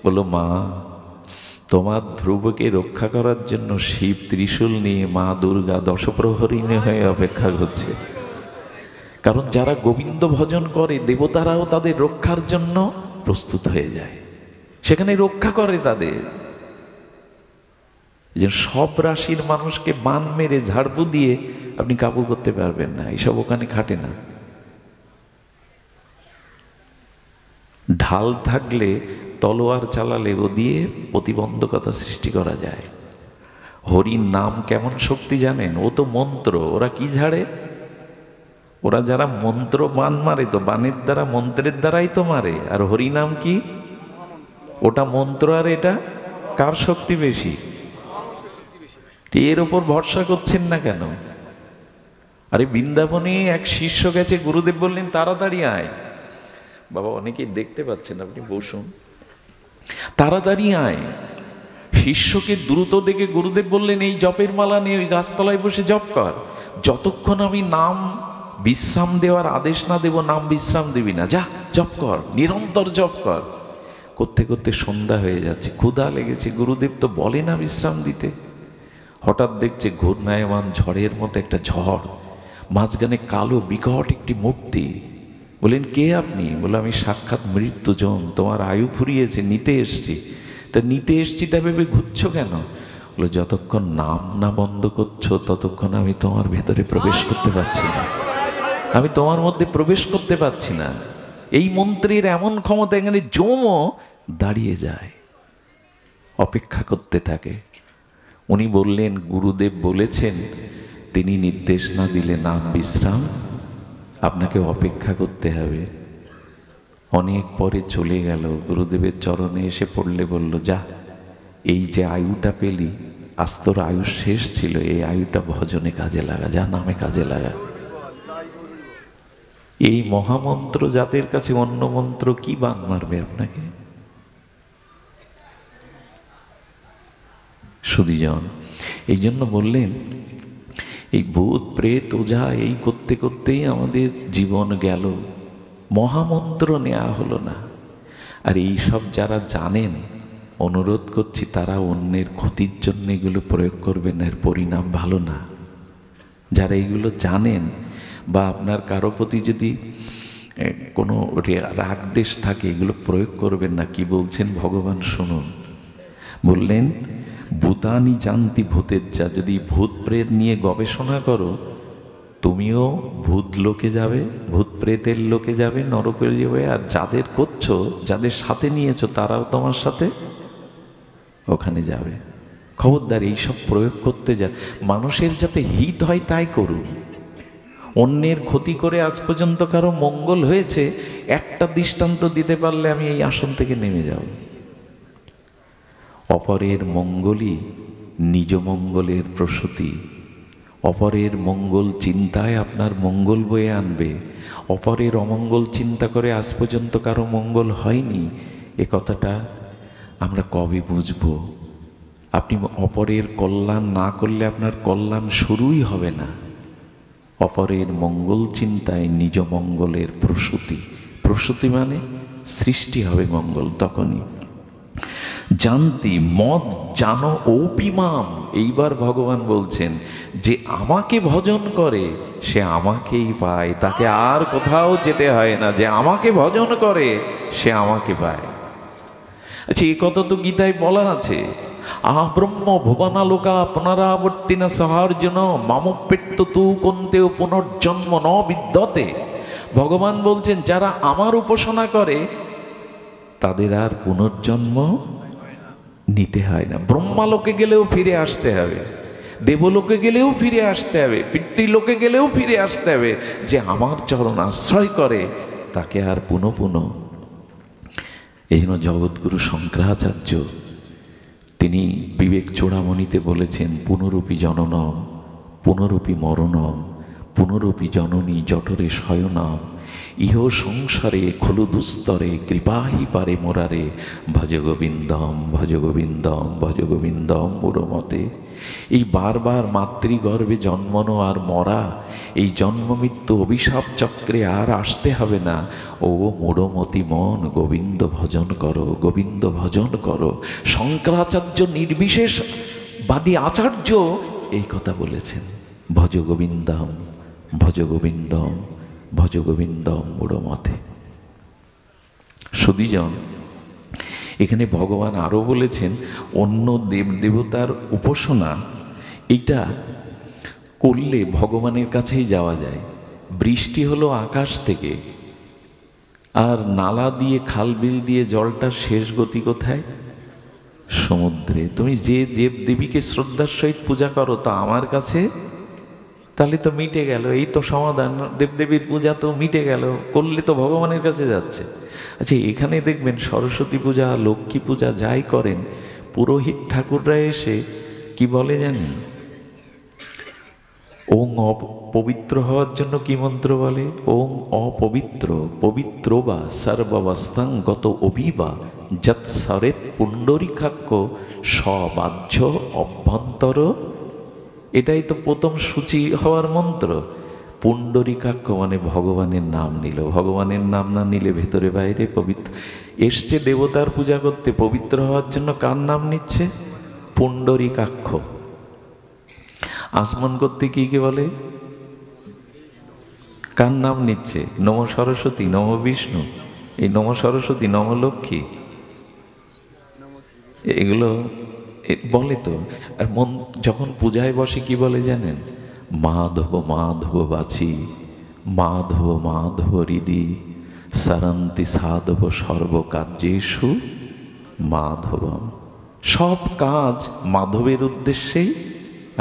বললো মা, তোমার ধ্রুবকে রক্ষা করার জন্য শিব ত্রিশূল নিয়ে মা দুর্গা দশপ্রহরিণী হয়ে অপেক্ষা করছে। কারণ যারা গোবিন্দ ভজন করে দেবতারাও তাদের রক্ষার জন্য প্রস্তুত হয়ে যায়, সেখানে রক্ষা করে তাদের। যে সব রাশির মানুষকে বান মেরে ঝাড়পু দিয়ে আপনি কাবু করতে পারবেন না, এইসব ওখানে খাটে না। ঢাল থাকলে তলোয়ার চালালে ও দিয়ে প্রতিবন্ধকতা সৃষ্টি করা যায়। হরির নাম কেমন শক্তি জানেন? ও তো মন্ত্র। ওরা কি ঝাড়ে? ওরা যারা মন্ত্র বান মারে তো বানের দ্বারা, মন্ত্রের দ্বারাই তো মারে। আর হরি নাম কি? ওটা মন্ত্র, আর এটা কার শক্তি বেশি? এর ওপর ভরসা করছেন না কেন? আরে বৃন্দাবনে এক শিষ্য গেছে, গুরুদেব বললেন তাড়াতাড়ি আয়। বাবা অনেকেই দেখতে পাচ্ছেন, আপনি বসুন, তাড়াতাড়ি আয়। শিষ্যকে দ্রুত দেখে গুরুদেব বললেন, এই জপের মালা নিয়ে ওই গাছতলায় বসে জপ কর, যতক্ষণ আমি নাম বিশ্রাম দেওয়ার আদেশ না দেব নাম বিশ্রাম দিবি না, যা জপ কর, নিরন্তর জপ কর। করতে করতে সন্ধ্যা হয়ে যাচ্ছে, ক্ষুধা লেগেছে, গুরুদেব তো বলে না বিশ্রাম দিতে। হঠাৎ দেখছে ঘূর্ণায়মান ঝড়ের মতো একটা ঝড়, মাঝখানে কালো বিকট একটি মূর্তি। বলেন কে আপনি? বলে আমি সাক্ষাৎ মৃত্যুজন, তোমার আয়ু ফুরিয়েছে, নিতে এসছি। তা নিতে এসছি তা ভেবে ঘুরছো কেন? বলে যতক্ষণ নাম না বন্ধ করছো ততক্ষণ আমি তোমার ভেতরে প্রবেশ করতে পারছি না, আমি তোমার মধ্যে প্রবেশ করতে পারছি না। এই মন্ত্রের এমন ক্ষমতা, এখানে জমও দাঁড়িয়ে যায়, অপেক্ষা করতে থাকে। উনি বললেন গুরুদেব বলেছেন, তিনি নির্দেশ না দিলে নাম বিশ্রাম আপনাকে অপেক্ষা করতে হবে। অনেক পরে চলে গেল, গুরুদেবের চরণে এসে পড়লে বলল, যা এই যে আয়ুটা পেলি, আজ তোর আয়ু শেষ ছিল, এই আয়ুটা ভজনে কাজে লাগা, যা নামে কাজে লাগা। এই মহামন্ত্র যাদের কাছে, অন্য মন্ত্র কি বান মারবে আপনাকে? সুধীজন এই জন্য বললেন, এই ভূত প্রেত ওঝা এই করতে করতেই আমাদের জীবন গেল, মহামন্ত্র নেওয়া হলো না। আর এই সব যারা জানেন, অনুরোধ করছি তারা অন্যের ক্ষতির জন্য এগুলো প্রয়োগ করবেন না, এর পরিণাম ভালো না। যারা এইগুলো জানেন, বা আপনার কারো প্রতি যদি কোনো রাগ দেশ থাকে, এগুলো প্রয়োগ করবেন না। কি বলছেন ভগবান শুনুন, বললেন ভূতানি জানতি ভূতের যা, যদি ভূত প্রেত নিয়ে গবেষণা করো তুমিও ভূত লোকে যাবে, ভূত প্রেতের লোকে যাবে, নরকে যাবে। আর যাদের করছো, যাদের সাথে নিয়েছো, তারাও তোমার সাথে ওখানে যাবে। খবরদার এইসব প্রয়োগ করতে যা, মানুষের যাতে হিত হয় তাই করুন। অন্যের ক্ষতি করে আজ পর্যন্ত কারো মঙ্গল হয়েছে, একটা দৃষ্টান্ত দিতে পারলে আমি এই আসন থেকে নেমে যাব। অপরের মঙ্গলই নিজ মঙ্গলের প্রসূতি। অপরের মঙ্গল চিন্তায় আপনার মঙ্গল বয়ে আনবে। অপরের অমঙ্গল চিন্তা করে আজ পর্যন্ত কারো মঙ্গল হয়নি, এ কথাটা আমরা কবে বুঝব? আপনি অপরের কল্যাণ না করলে আপনার কল্যাণ শুরুই হবে না। অপরের মঙ্গল চিন্তায় নিজ মঙ্গলের প্রসূতি, প্রসূতি মানে সৃষ্টি হবে মঙ্গল তখনই। জানতি মদ জানো অপিমাম, এইবার ভগবান বলছেন যে আমাকে ভজন করে সে আমাকেই পায়, তাকে আর কোথাও যেতে হয় না। যে আমাকে ভজন করে সে আমাকে পায়। আচ্ছা, এই কথা তো গীতায় বলা আছে, ব্রহ্ম ভুবনালোকা পুনরাবর্তিনা সহার্জুন মামপেট্য তু কন্তেও পুনর্জন্ম ন বিদ্যতে। ভগবান বলছেন যারা আমার উপাসনা করে তাদের আর পুনর্জন্ম নিতে হয় না। ব্রহ্মালোকে গেলেও ফিরে আসতে হবে, দেবলোকে গেলেও ফিরে আসতে হবে, পিতৃলোকে গেলেও ফিরে আসতে হবে। যে আমার চরণ আশ্রয় করে তাকে আর পুনঃ পুনঃ। এই জন্য জগৎগুরু শঙ্করাচার্য তিনি বিবেক চূড়ামণিতে বলেছেন, পুনরূপী জননম পুনরূপী মরণম পুনরূপী জননী জঠরে শয়নম ইহ সংসারে খলু দুস্তরে কৃপাহি পারে মোরারে ভজ গোবিন্দম ভজ গোবিন্দম ভজ গোবিন্দম পুরমতে। এই বারবার মাতৃগর্ভে জন্মানো আর মরা, এই জন্ম মৃত্যু অভিশাপ চক্রে আর আসতে হবে না। ও মূঢ়মতি মন গোবিন্দ ভজন করো, গোবিন্দ ভজন করো। শঙ্করাচার্য নির্বিশেষবাদী আচার্য এই কথা বলেছেন, ভজ গোবিন্দম ভজ গোবিন্দম ভজ গোবিন্দম মূঢ়মতে। সুধীজন, এখানে ভগবান আরও বলেছেন অন্য দেবদেবতার উপাসনা এটা করলে ভগবানের কাছেই যাওয়া যায়। বৃষ্টি হলো আকাশ থেকে, আর নালা দিয়ে খাল বিল দিয়ে জলটার শেষ গতি কোথায়? সমুদ্রে। তুমি যে দেবদেবীকে শ্রদ্ধার সহিত পূজা করো তা আমার কাছে, তাহলে তো মিটে গেল। এই তো সমাধান, দেবদেবীর পূজা তো মিটে গেল, করলে তো ভগবানের কাছে যাচ্ছে। আচ্ছা, এখানে দেখবেন সরস্বতী পূজা লক্ষ্মী পূজা যাই করেন, পুরোহিত ঠাকুররা এসে কি বলে জানি, ওং অপবিত্র হওয়ার জন্য কি মন্ত্র বলে? ওং অপবিত্র পবিত্র বা সর্বাবস্থাং গত অভিবা যৎ সরেত পুণ্ডরিকাক্ষ সবাহ্য অভ্যন্তর। এটাই তো প্রথম সূচি হওয়ার মন্ত্র। পুণ্ডরিকাক্ষ মানে ভগবানের নাম নিল। ভগবানের নাম না নিলে ভেতরে বাইরে পবিত্র। এসছে দেবতার পূজা করতে, পবিত্র হওয়ার জন্য কার নাম নিচ্ছে? পুণ্ডরিকাক্ষ। আসমান করতে কি কি বলে? কার নাম নিচ্ছে? নম সরস্বতী, নম বিষ্ণু, এই নম সরস্বতী, নম লক্ষ্মী, এগুলো বলে তো। আর মন যখন পূজায় বসে কি বলে জানেন? মাধব মাধব বাছি মাধব মাধব হৃদি সারন্তি সাধব সর্বকার্যেষু মাধবম। সব কাজ মাধবের উদ্দেশ্যেই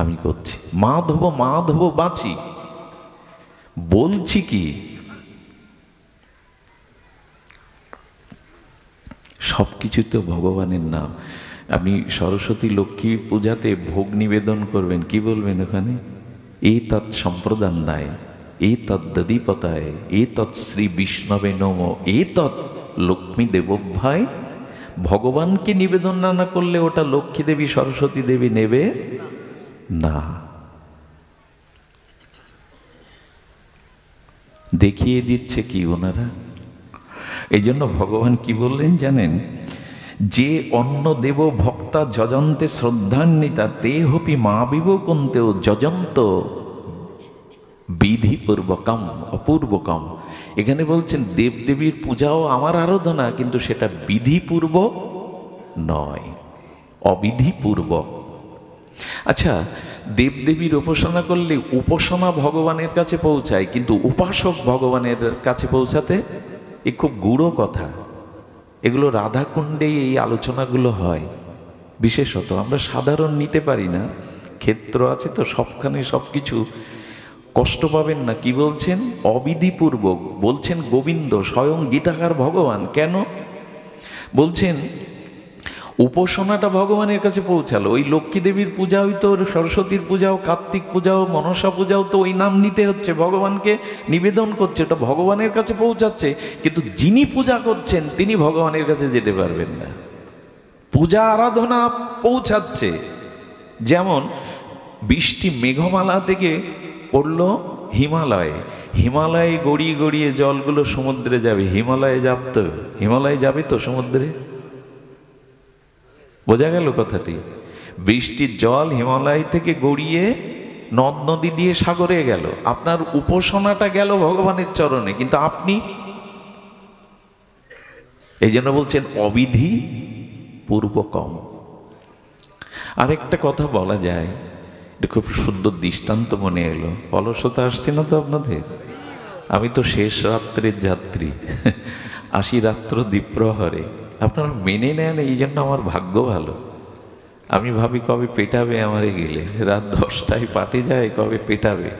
আমি করছি। মাধব মাধব বাঁচি বলছি কি? সব কিছু তো ভগবানের নাম। আপনি সরস্বতী লক্ষ্মী পূজাতে ভোগ নিবেদন করবেন, কি বলবেন ওখানে? এই তৎ সম্প্রদান নাই, এই তৎ দধিপতায়, এই তৎ শ্রী বিষ্ণবে নম, এই তৎ লক্ষ্মী দেবভাই। ভগবানকে নিবেদন না করলে ওটা লক্ষ্মী দেবী সরস্বতী দেবী নেবে না। দেখিয়ে দিচ্ছে কি ওনারা। এই জন্য ভগবান কি বললেন জানেন? যে অন্য দেব ভক্তা যজন্তে শ্রদ্ধান্বিতা তে হপি মা বিবকন্তেও যজন্ত বিধিপূর্বকম অপূর্বকম। এখানে বলছেন দেবদেবীর পূজাও আমার আরাধনা, কিন্তু সেটা বিধিপূর্বক নয়, অবিধিপূর্বক। আচ্ছা, দেবদেবীর উপাসনা করলে উপাসনা ভগবানের কাছে পৌঁছায়, কিন্তু উপাসক ভগবানের কাছে পৌঁছাতে এ খুব গূঢ় কথা। এগুলো রাধাকুণ্ডেই এই আলোচনাগুলো হয়। বিশেষত আমরা সাধারণ নিতে পারি না, ক্ষেত্র আছে তো সবখানে সব কিছু। কষ্ট পাবেন না। কি বলছেন? অবিধিপূর্বক বলছেন গোবিন্দ, স্বয়ং গীতাকার ভগবান। কেন বলছেন? উপাসনাটা ভগবানের কাছে পৌঁছালো। ওই লক্ষ্মী দেবীর পূজাও তো, সরস্বতীর পূজাও, কার্তিক পূজাও, মনসা পূজাও তো ওই নাম নিতে হচ্ছে, ভগবানকে নিবেদন করছে, ওটা ভগবানের কাছে পৌঁছাচ্ছে। কিন্তু যিনি পূজা করছেন তিনি ভগবানের কাছে যেতে পারবেন না। পূজা আরাধনা পৌঁছাচ্ছে। যেমন বৃষ্টি মেঘমালা থেকে পড়লো হিমালয়ে, হিমালয়ে গড়িয়ে গড়িয়ে জলগুলো সমুদ্রে যাবে। হিমালয়ে যাবে তো সমুদ্রে। বোঝা গেল কথাটি? বৃষ্টির জল হিমালয় থেকে গড়িয়ে নদ নদী দিয়ে সাগরে গেল, আপনার উপাসনাটা গেল ভগবানের চরণে, কিন্তু আপনি এই জন্য বলছেন অবিধি পূর্বকম। আরেকটা কথা বলা যায়, এটা খুব সুন্দর দৃষ্টান্ত মনে এলো। অলসতা আসছে না তো আপনাদের? আমি তো শেষ রাত্রের যাত্রী, আসি রাত্র দ্বীপ্রহরে। আপনারা মেনে নেন, এই জন্য আমার ভাগ্য ভালো। আমি ভাবি কবে পেটাবে আমারে গেলে, রাত 10টায় পাটে যায়, কবে পেটাবে।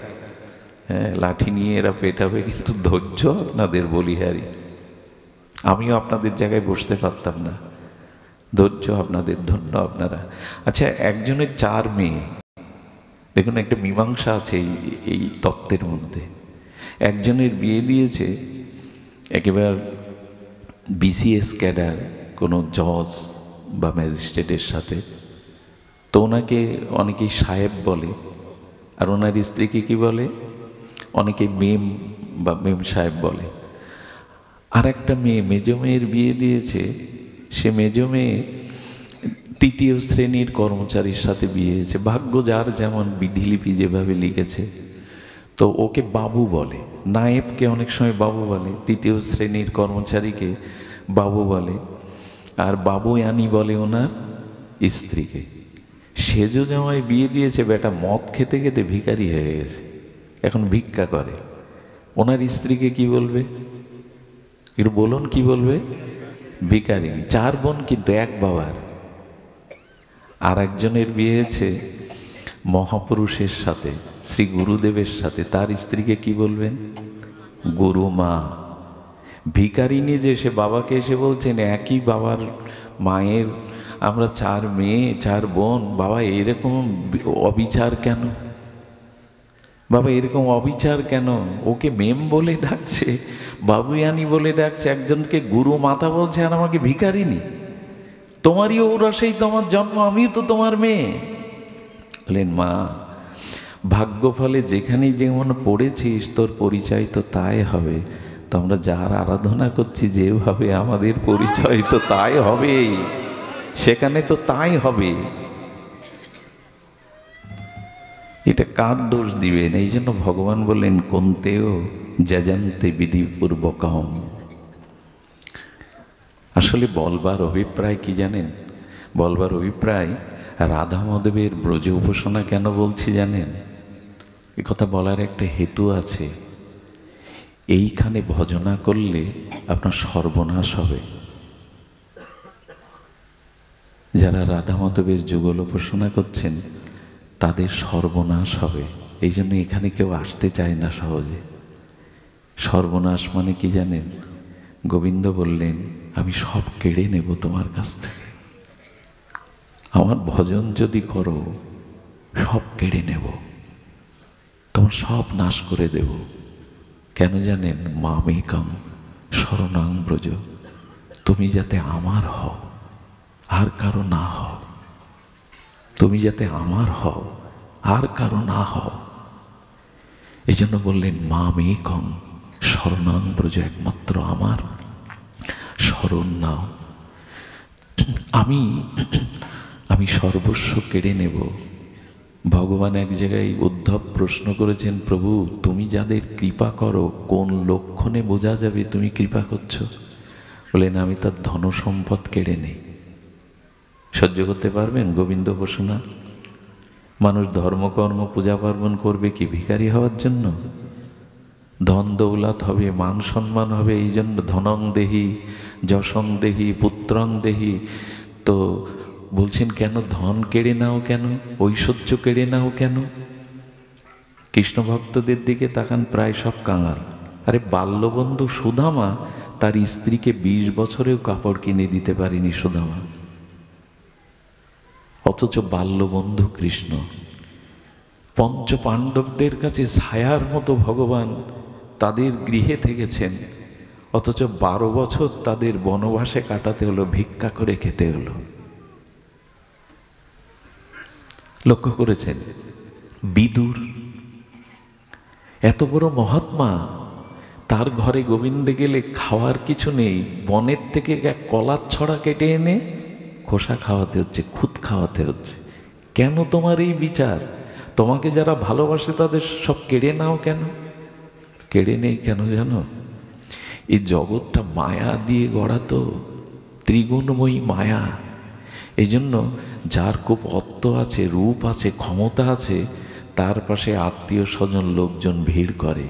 হ্যাঁ, লাঠি নিয়ে এরা পেটাবে, কিন্তু ধৈর্য আপনাদের বলিহারি। আমিও আপনাদের জায়গায় বসতে পারতাম না। ধৈর্য আপনাদের, ধন্য আপনারা। আচ্ছা, একজনের 4 মেয়ে, দেখুন একটা মীমাংসা আছে এই তত্ত্বের মধ্যে। একজনের বিয়ে দিয়েছে একেবারে বিসিএস ক্যাডার কোনো জজ বা ম্যাজিস্ট্রেটের সাথে, তো ওনাকে অনেকেই সাহেব বলে, আর ওনার স্ত্রীকে কি বলে, অনেকে মেম বা মেম সাহেব বলে। আর একটা মেয়ে, মেজো মেয়ের বিয়ে দিয়েছে, সে মেজো মেয়ে 3য় শ্রেণীর কর্মচারীর সাথে বিয়ে হয়েছে। ভাগ্য যার যেমন, বিধিলিপি যেভাবে লিখেছে, তো ওকে বাবু বলে। নায়েবকে অনেক সময় বাবু বলে, 3য় শ্রেণীর কর্মচারীকে বাবু বলে, আর বাবু আনি বলে ওনার স্ত্রীকে। সেজো জামাই বিয়ে দিয়েছে, বেটা মদ খেতে খেতে ভিখারি হয়ে গেছে, এখন ভিক্ষা করে। ওনার স্ত্রীকে কি বলবে? একটু বলুন, কি বলবে? ভিখারিনী। 4 বোন কিন্তু এক বাবার। আর একজনের বিয়ে হয়েছে মহাপুরুষের সাথে, শ্রী গুরুদেবের সাথে, তার স্ত্রীকে কি বলবেন? গুরু মা। ভিখারিনী যে, সে বাবাকে এসে বলছেন, একই বাবার মায়ের আমরা 4 মেয়ে 4 বোন, বাবা এরকম অবিচার কেন? বাবা এরকম অবিচার কেন? ওকে মেম বলে ডাকছে, বাবুয়ানি বলে ডাকছে, একজনকে গুরু মাতা বলছে, আর আমাকে ভিখারিনী। তোমারই ঔরসেই তোমার জন্ম, আমিও তো তোমার মেয়ে। বলেন, মা ভাগ্য ফলে যেখানেই যেমন পড়েছিস, তোর পরিচয় তো তাই হবে। তো আমরা যার আরাধনা করছি যেভাবে, আমাদের পরিচয় তো তাই হবে, সেখানে তো তাই হবে। এটা কার দোষ দিবেন? এই জন্য ভগবান বললেন, কোনতেও যজন্তে বিধিপূর্বকম। আসলে বলবার অভিপ্রায় কি জানেন? বলবার অভিপ্রায়, রাধা মাধবের ব্রজ উপাসনা কেন বলছি জানেন? এ কথা বলার একটা হেতু আছে। এইখানে ভজনা করলে আপনার সর্বনাশ হবে। যারা রাধা মাধবের যুগল উপাসনা করছেন, তাদের সর্বনাশ হবে। এই জন্য এখানে কেউ আসতে চায় না সহজে। সর্বনাশ মানে কি জানেন? গোবিন্দ বললেন, আমি সব কেড়ে নেব তোমার কাছ থেকে। আমার ভজন যদি করো, সব কেড়ে নেব, তোমার সব নাশ করে দেব। কেন জানেন? মামেকং শরণাং ব্রজ। তুমি যাতে আমার হও, আর কারো না হও। তুমি যাতে আমার হও, আর কারো না হও। এই জন্য বললেন, মামেকং শরণাং ব্রজ, একমাত্র আমার শরণ নাও। আমি সর্বস্ব কেড়ে নেব। ভগবান এক জায়গায় উদ্ধব প্রশ্ন করেছেন, প্রভু তুমি যাদের কৃপা করো, কোন লক্ষণে বোঝা যাবে তুমি কৃপা করছো? বলেন, আমি তার ধন সম্পদ কেড়ে নেই। সহ্য করতে পারবেন গোবিন্দ উপাসনা? মানুষ ধর্মকর্ম পূজা পার্বণ করবে কি ভিখারি হওয়ার জন্য? ধন দৌলত হবে, মান সম্মান হবে, এই জন্য ধনং দেহি যশং দেহি পুত্রং দেহি। তো বলছেন, কেন ধন কেড়ে নাও, কেন ঐশ্বর্য কেড়ে নাও কেন? কৃষ্ণ ভক্তদের দিকে তাকান, প্রায় সব কাঙাল। আরে বাল্যবন্ধু সুদামা তার স্ত্রীকে 20 বছরেও কাপড় কিনে দিতে পারেনি সুদামা, অথচ বাল্যবন্ধু কৃষ্ণ। পঞ্চ পাণ্ডবদের কাছে ছায়ার মতো ভগবান তাদের গৃহে থেকেছেন, অথচ 12 বছর তাদের বনবাসে কাটাতে হলো, ভিক্ষা করে খেতে হলো। লক্ষ্য করেছেন? বিদুর এত বড় মহাত্মা, তার ঘরে গোবিন্দে গেলে খাওয়ার কিছু নেই, বনের থেকে এক কলার ছড়া কেটে এনে খোসা খাওয়াতে হচ্ছে, খুদ খাওয়াতে হচ্ছে। কেন তোমার এই বিচার? তোমাকে যারা ভালোবাসে তাদের সব কেড়ে নাও কেন? কেড়ে নেই কেন জানো? এই জগৎটা মায়া দিয়ে গড়া, তো ত্রিগুণময়ী মায়া। এই জন্য যার খুব অর্থ আছে, রূপ আছে, ক্ষমতা আছে, তার পাশে আত্মীয় স্বজন লোকজন ভিড় করে,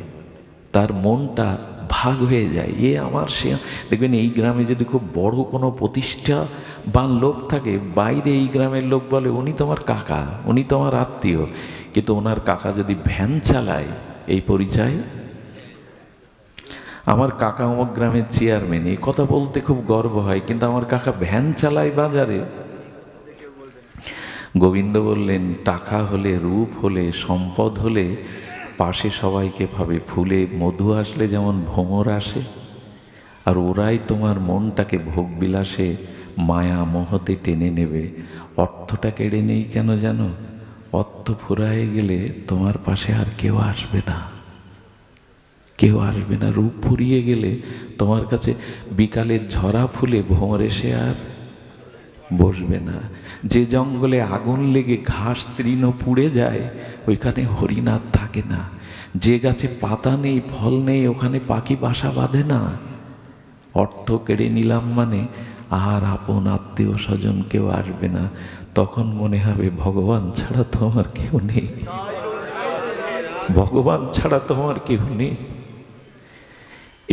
তার মনটা ভাগ হয়ে যায়। এ আমার, সে। দেখবেন এই গ্রামে যদি খুব বড় কোনো প্রতিষ্ঠাবান লোক থাকে, বাইরে এই গ্রামের লোক বলে উনি তোমার কাকা, উনি তোমার আত্মীয়, কিন্তু ওনার কাকা যদি ভ্যান চালায়, এই পরিচয়। আমার কাকা অমুক গ্রামের চেয়ারম্যান, এই কথা বলতে খুব গর্ব হয়, কিন্তু আমার কাকা ভ্যান চালায় বাজারে। গোবিন্দ বললেন, টাকা হলে, রূপ হলে, সম্পদ হলে পাশে সবাইকে ভাবে। ফুলে মধু আসলে যেমন ভ্রমর আসে, আর ওরাই তোমার মনটাকে ভোগবিলাসে মায়া মোহতে টেনে নেবে। অর্থটা কেড়ে নেই কেন জানো? অর্থ ফুরায়ে গেলে তোমার পাশে আর কেউ আসবে না, কেউ আসবে না। রূপ ফুরিয়ে গেলে তোমার কাছে বিকালের ঝরা ফুলে ভ্রমর এসে আর বসবে না। যে জঙ্গলে আগুন লেগে ঘাস তৃণ পুড়ে যায়, ওইখানে হরিণার থাকে না। যে গাছে পাতা নেই, ফল নেই, ওখানে পাখি বাসা বাঁধে না। অর্থ কেড়ে নিলাম মানে আর আপন আত্মীয় স্বজন কেউ আসবে না। তখন মনে হবে ভগবান ছাড়া তো আমার কেউ নেই, ভগবান ছাড়া তো আমার কেউ নেই।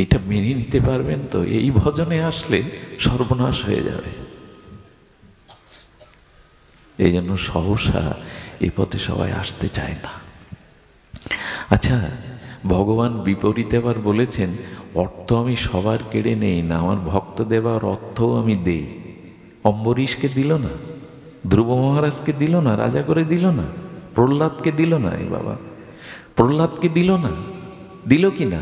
এটা মেনে নিতে পারবেন তো? এই ভজনে আসলে সর্বনাশ হয়ে যাবে। এই জন্য সহসা এই পথে সবাই আসতে চায় না। আচ্ছা, ভগবান বিপরীতে আবার বলেছেন, অর্থ আমি সবার কেড়ে নেই না, আমার ভক্ত দেবার অর্থও আমি দেই। অম্বরীশকে দিল না, ধ্রুব মহারাজকে দিল না, রাজা করে দিল না, প্রহ্লাদকে দিল না। এই বাবা, প্রহ্লাদকে দিল না, দিল কি না?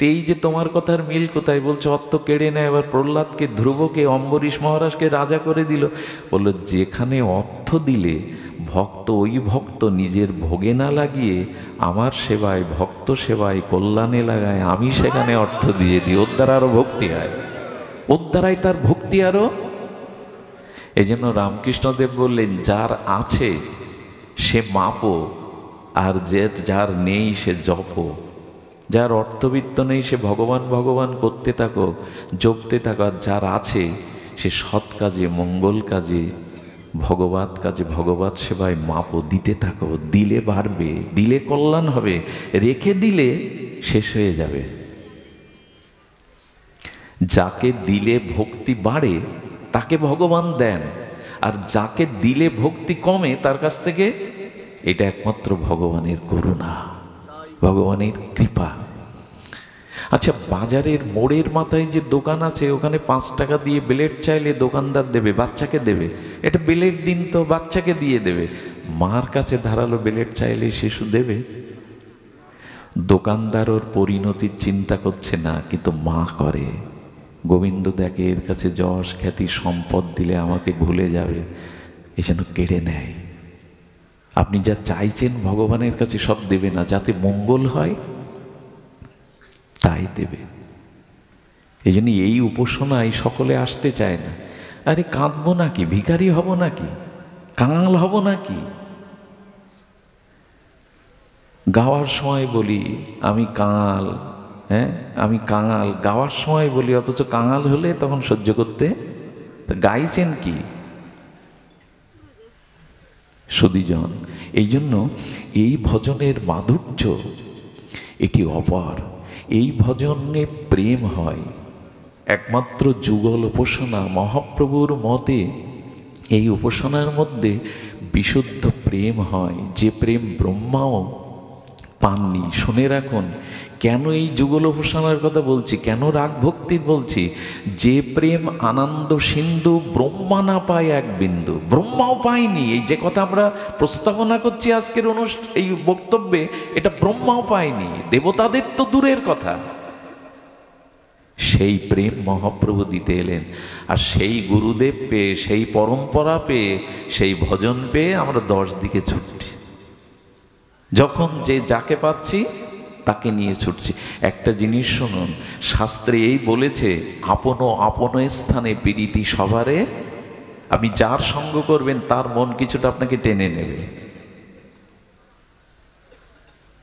এই যে তোমার কথার মিল কোথায়? বলছে অর্থ কেড়ে নেয়, এবার প্রহ্লাদকে, ধ্রুবকে, অম্বরীশ মহারাজকে রাজা করে দিল। বলল, যেখানে অর্থ দিলে ভক্ত, ওই ভক্ত নিজের ভোগে না লাগিয়ে আমার সেবায়, ভক্ত সেবায়, কল্যাণে লাগায়, আমি সেখানে অর্থ দিয়ে দিই, ওর দ্বারা আরো ভক্তি হয়, ওর দ্বারাই তার ভক্তি আরো। এই জন্য রামকৃষ্ণদেব বললেন, যার আছে সে মাপো, আর যার নেই সে জপো। যার অর্থবিত্ত নেই সে ভগবান ভগবান করতে থাকো, জপতে থাকো। আর যার আছে সে সৎ কাজে, মঙ্গল কাজে, ভগবত কাজে, ভগবত সেবায় মাপো, দিতে থাকো। দিলে বাড়বে, দিলে কল্যাণ হবে, রেখে দিলে শেষ হয়ে যাবে। যাকে দিলে ভক্তি বাড়ে তাকে ভগবান দেন, আর যাকে দিলে ভক্তি কমে তার কাছ থেকে, এটা একমাত্র ভগবানের করুণা, ভগবানের কৃপা। আচ্ছা, বাজারের মোড়ের মাথায় যে দোকান আছে, ওখানে 5 টাকা দিয়ে ব্লেড চাইলে দোকানদার দেবে, বাচ্চাকে দেবে। এটা ব্লেড দিন তো, বাচ্চাকে দিয়ে দেবে। মার কাছে ধারালো ব্লেড চাইলে শিশু দেবে? দোকানদার ওর পরিণতির চিন্তা করছে না, কিন্তু মা করে। গোবিন্দ দেখে এর কাছে যশ খ্যাতি সম্পদ দিলে আমাকে ভুলে যাবে, এই জন্য কেড়ে নেয়। আপনি যা চাইছেন ভগবানের কাছে সব দেবে না, যাতে মঙ্গল হয় তাই দেবে। এই জন্য এই উপাসনায় সকলে আসতে চায় না। আরে কাঁদবো নাকি? ভিখারি হব নাকি? কাঙাল হব নাকি? গাওয়ার সময় বলি আমি কাঙাল, হ্যাঁ আমি কাঙাল, গাওয়ার সময় বলি, অথচ কাঙাল হলে তখন সহ্য করতে। গাইছেন কি সুধীজন? এই জন্য এই ভজনের মাধুর্য এটি অপার। এই ভজনে প্রেম হয়, একমাত্র যুগল উপাসনা। মহাপ্রভুর মতে এই উপাসনার মধ্যে বিশুদ্ধ প্রেম হয়, যে প্রেম ব্রহ্মাও পাননি। শুনে রাখুন, কেন এই যুগল উপাসনার কথা বলছি, কেন রাগ ভক্তির বলছি? যে প্রেম আনন্দ সিন্ধু ব্রহ্মা না পায় এক বিন্দু, ব্রহ্মাও পায়নি। এই যে কথা আমরা প্রস্তাবনা করছি আজকের এই বক্তব্যে, এটা ব্রহ্মাও পায়নি, দেবতাদের তো দূরের কথা। সেই প্রেম মহাপ্রভু দিতে এলেন। আর সেই গুরুদেব পেয়ে, সেই পরম্পরা পেয়ে, সেই ভজন পেয়ে আমরা 10 দিকে ছুটছি। যখন যে যাকে পাচ্ছি তাকে নিয়ে ছুটছি। একটা জিনিস শুনুন, শাস্ত্রে এই বলেছে, আপন আপন স্থানে প্রীতি সবারে। আপনি যার সঙ্গ করবেন তার মন কিছুটা আপনাকে টেনে নেবে।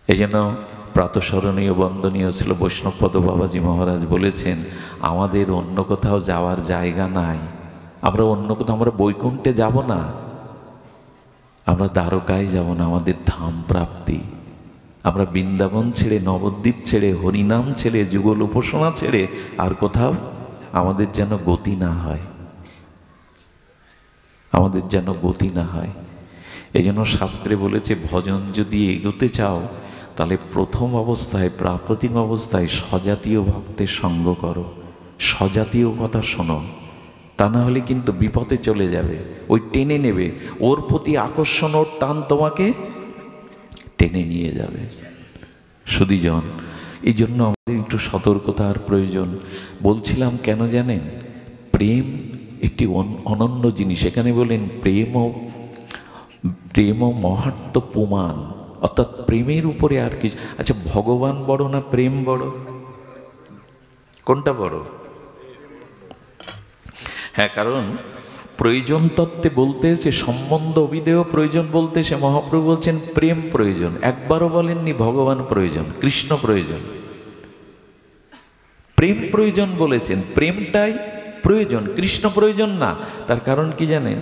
এই জন্য প্রাতঃস্মরণীয় বন্দনীয় ছিল বৈষ্ণবপদ বাবাজি মহারাজ বলেছেন, আমাদের অন্য কোথাও যাওয়ার জায়গা নাই, আমরা অন্য কোথাও, আমরা বৈকুণ্ঠে যাব না, আমরা দ্বারকায় যাব না, আমাদের ধাম প্রাপ্তি। আমরা বৃন্দাবন ছেড়ে, নবদ্বীপ ছেড়ে, হরিনাম ছেড়ে, যুগল উপাসনা ছেড়ে আর কোথাও আমাদের যেন গতি না হয়, আমাদের যেন গতি না হয়। এই জন্য শাস্ত্রে বলেছে, ভজন যদি এগোতে চাও তাহলে প্রথম অবস্থায়, প্রাকৃতিক অবস্থায় স্বজাতীয় ভক্তের সঙ্গ করো, স্বজাতীয় কথা শোনো, তা না হলে কিন্তু বিপদে চলে যাবে। ওই টেনে নেবে, ওর প্রতি আকর্ষণ, ওর টান তোমাকে টেনে নিয়ে যাবে। সুধীজন, এই জন্য আমাদের একটু সতর্কতার প্রয়োজন। বলছিলাম কেন জানেন? প্রেম একটি অনন্য জিনিস। এখানে বলেন প্রেম মহাত্ম প্রমাণ, অর্থাৎ প্রেমের উপরে আর কিছু। আচ্ছা, ভগবান বড় না প্রেম বড়? কোনটা বড়? হ্যাঁ, কারণ প্রয়োজন তত্ত্বে বলতে সে সম্বন্ধ অভিধেয় প্রয়োজন বলতে সে মহাপ্রভু বলছেন প্রেম প্রয়োজন। একবারও বলেননি ভগবান প্রয়োজন, কৃষ্ণ প্রয়োজন। প্রেম প্রয়োজন বলেছেন, প্রেমটাই প্রয়োজন, কৃষ্ণ প্রয়োজন না। তার কারণ কি জানেন?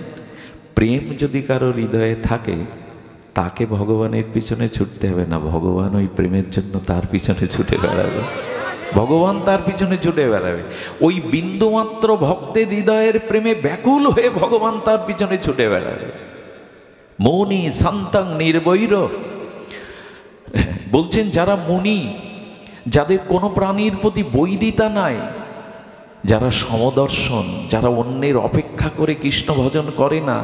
প্রেম যদি কারো হৃদয়ে থাকে, তাকে ভগবানের পিছনে ছুটতে হবে না, ভগবান ওই প্রেমের জন্য তার পিছনে ছুটে বেড়াবে, ভগবান তার পিছনে ছুটে বেড়াবে। ওই বিন্দুমাত্র ভক্তের হৃদয়ের প্রেমে ব্যাকুল হয়ে ভগবান তার পিছনে ছুটে বেড়াবে। মৌনি শান্তং নির্বৈর বলছেন, যারা মুনি, যাদের কোনো প্রাণীর প্রতি বৈরিতা নাই, যারা সমদর্শন, যারা অন্যের অপেক্ষা করে কৃষ্ণ ভজন করে না,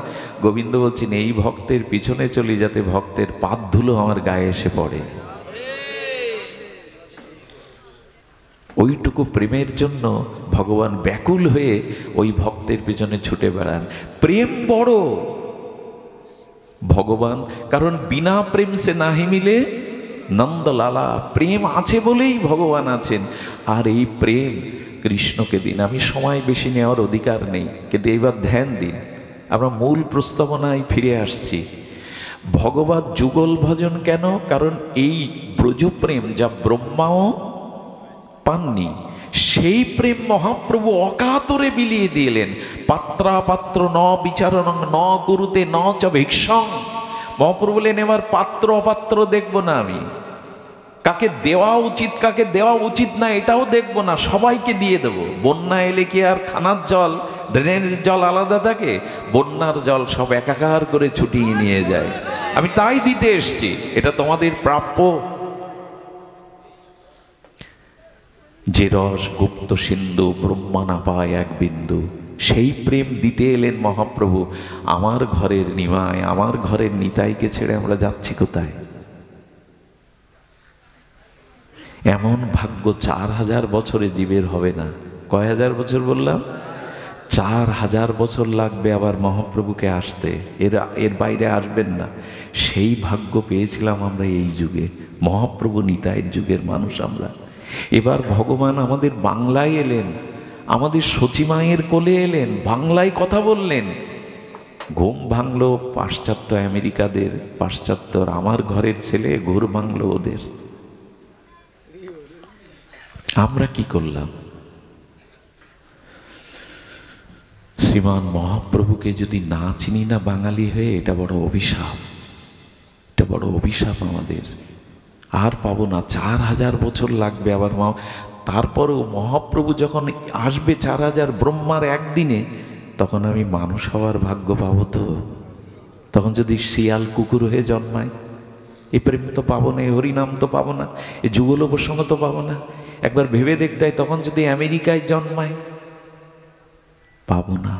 গোবিন্দ বলছেন এই ভক্তের পিছনে চলি, যাতে ভক্তের পাদ ধুলো আমার গায়ে এসে পড়ে। ওইটুকু প্রেমের জন্য ভগবান ব্যাকুল হয়ে ওই ভক্তের পিছনে ছুটে বেড়ান। প্রেম বড় ভগবান, কারণ বিনা প্রেম সে নাহি মিলে নন্দলালা। প্রেম আছে বলেই ভগবান আছেন। আর এই প্রেম কৃষ্ণকে দিন। আমি সময় বেশি নেওয়ার অধিকার নেই, কিন্তু এইবার ধ্যান দিন। আমরা মূল প্রস্তাবনায় ফিরে আসছি। ভগবত যুগল ভজন কেন? কারণ এই ব্রজপ্রেম যা ব্রহ্মাও পাননি, সেই প্রেম মহাপ্রভু অকাতরে বিলিয়ে দিলেন। পাত্রাপাত্র ন বিচারণ ন গুরুতে ন চ ভিক্ষং। মহাপ্রভু বলেন, এবার পাত্র অপাত্র দেখব না, আমি কাকে দেওয়া উচিত কাকে দেওয়া উচিত না এটাও দেখব না, সবাইকে দিয়ে দেব। বন্যা এলে কি আর খানার জল, ড্রেনের জল আলাদা থাকে? বন্যার জল সব একাকার করে ছুটিয়ে নিয়ে যায়। আমি তাই দিতে এসছি, এটা তোমাদের প্রাপ্য। যে রস গুপ্ত সিন্ধু ব্রহ্মা না পায় এক বিন্দু, সেই প্রেম দিতে এলেন মহাপ্রভু। আমার ঘরের নিমায়, আমার ঘরের নিতাইকে ছেড়ে আমরা যাচ্ছি কোথায়? এমন ভাগ্য 4000 বছরে জীবের হবে না। কয় হাজার বছর বললাম? 4000 বছর লাগবে আবার মহাপ্রভুকে আসতে, এর বাইরে আসবেন না। সেই ভাগ্য পেয়েছিলাম আমরা এই যুগে, মহাপ্রভু নিতাইয়ের যুগের মানুষ আমরা। এবার ভগবান আমাদের বাংলায় এলেন, আমাদের সচিমায়ের কোলে এলেন, বাংলায় কথা বললেন। ঘুম ভাঙলো পাশ্চাত্য আমেরিকাদের, পাশ্চাত্যর আমার ঘরের ছেলে ঘুর ভাঙলো ওদের। আমরা কি করলাম? শ্রীমান মহাপ্রভুকে যদি না চিনি না বাঙালি হয়ে, এটা বড় অভিশাপ, এটা বড় অভিশাপ আমাদের। আর পাবো না, 4000 বছর লাগবে আবার। তারপরেও মহাপ্রভু যখন আসবে 4000 ব্রহ্মার একদিনে, তখন আমি মানুষ হওয়ার ভাগ্য পাবো তো? তখন যদি শিয়াল কুকুর হয়ে জন্মায়, এই প্রেম তো পাবো না, এই হরিনাম তো পাবো না, এই যুগল প্রসঙ্গ তো পাবো না। একবার ভেবে দেখতে হয়, তখন যদি আমেরিকায় জন্মায়, পাবো না।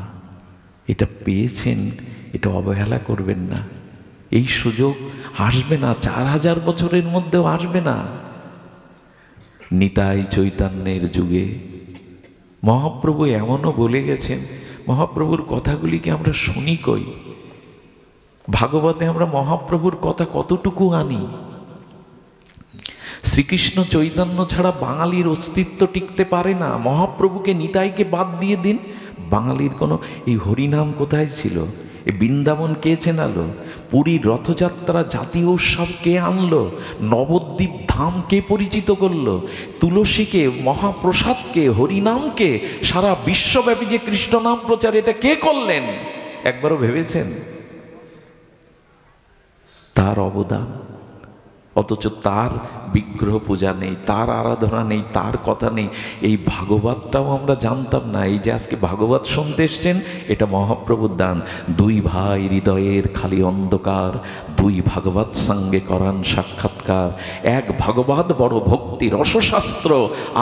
এটা পেয়েছেন, এটা অবহেলা করবেন না। এই সুযোগ আসবে না, 4000 বছরের মধ্যেও আসবে না। নিতাই চৈতন্যের যুগে মহাপ্রভু এমনও বলে গেছেন, মহাপ্রভুর কথাগুলিকে আমরা শুনি কই? ভাগবতে আমরা মহাপ্রভুর কথা কতটুকু আনি? শ্রীকৃষ্ণ চৈতন্য ছাড়া বাঙালির অস্তিত্ব টিকতে পারে না। মহাপ্রভুকে নিতাইকে বাদ দিয়ে দিন, বাঙালির কোনো এই হরিনাম কোথায় ছিল? এই বৃন্দাবন কে চেনালো? পুরীর রথযাত্রা জাতীয় উৎসব কে আনলো? নবদ্বীপ ধাম কে পরিচিত করলো? তুলসীকে, মহাপ্রসাদকে, হরিনামকে, সারা বিশ্বব্যাপী যে কৃষ্ণ নাম প্রচার, এটা কে করলেন? একবারও ভেবেছেন তার অবদান? অথচ তার বিগ্রহ পূজা নেই, তার আরাধনা নেই, তার কথা নেই। এই ভাগবতটাও আমরা জানতাম না। এই যে আজকে ভাগবত শুনতে এসছেন, এটা মহাপ্রভুর দান। দুই ভাই হৃদয়ের খালি অন্ধকার, দুই ভাগবত সঙ্গে করান সাক্ষাৎকার। এক ভাগবত বড় ভক্তি রসশাস্ত্র,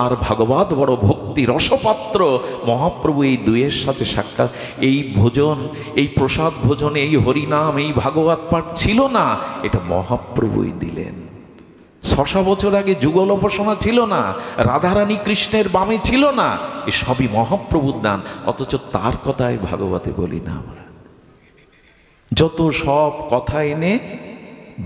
আর ভাগবত বড় ভক্তি রসপাত্র। মহাপ্রভু এই দুইয়ের সাথে সাক্ষাৎ। এই ভোজন, এই প্রসাদ ভোজন, এই হরিনাম, এই ভাগবত পাঠ ছিল না, এটা মহাপ্রভুই দিলেন। ৬০০ বছর আগে যুগল উপাসনা ছিল না, রাধারানী কৃষ্ণের বামে ছিল না, এ সবই মহাপ্রভুর দান। অথচ তার কথাই ভাগবতে বলি না আমরা। যত সব কথা এনে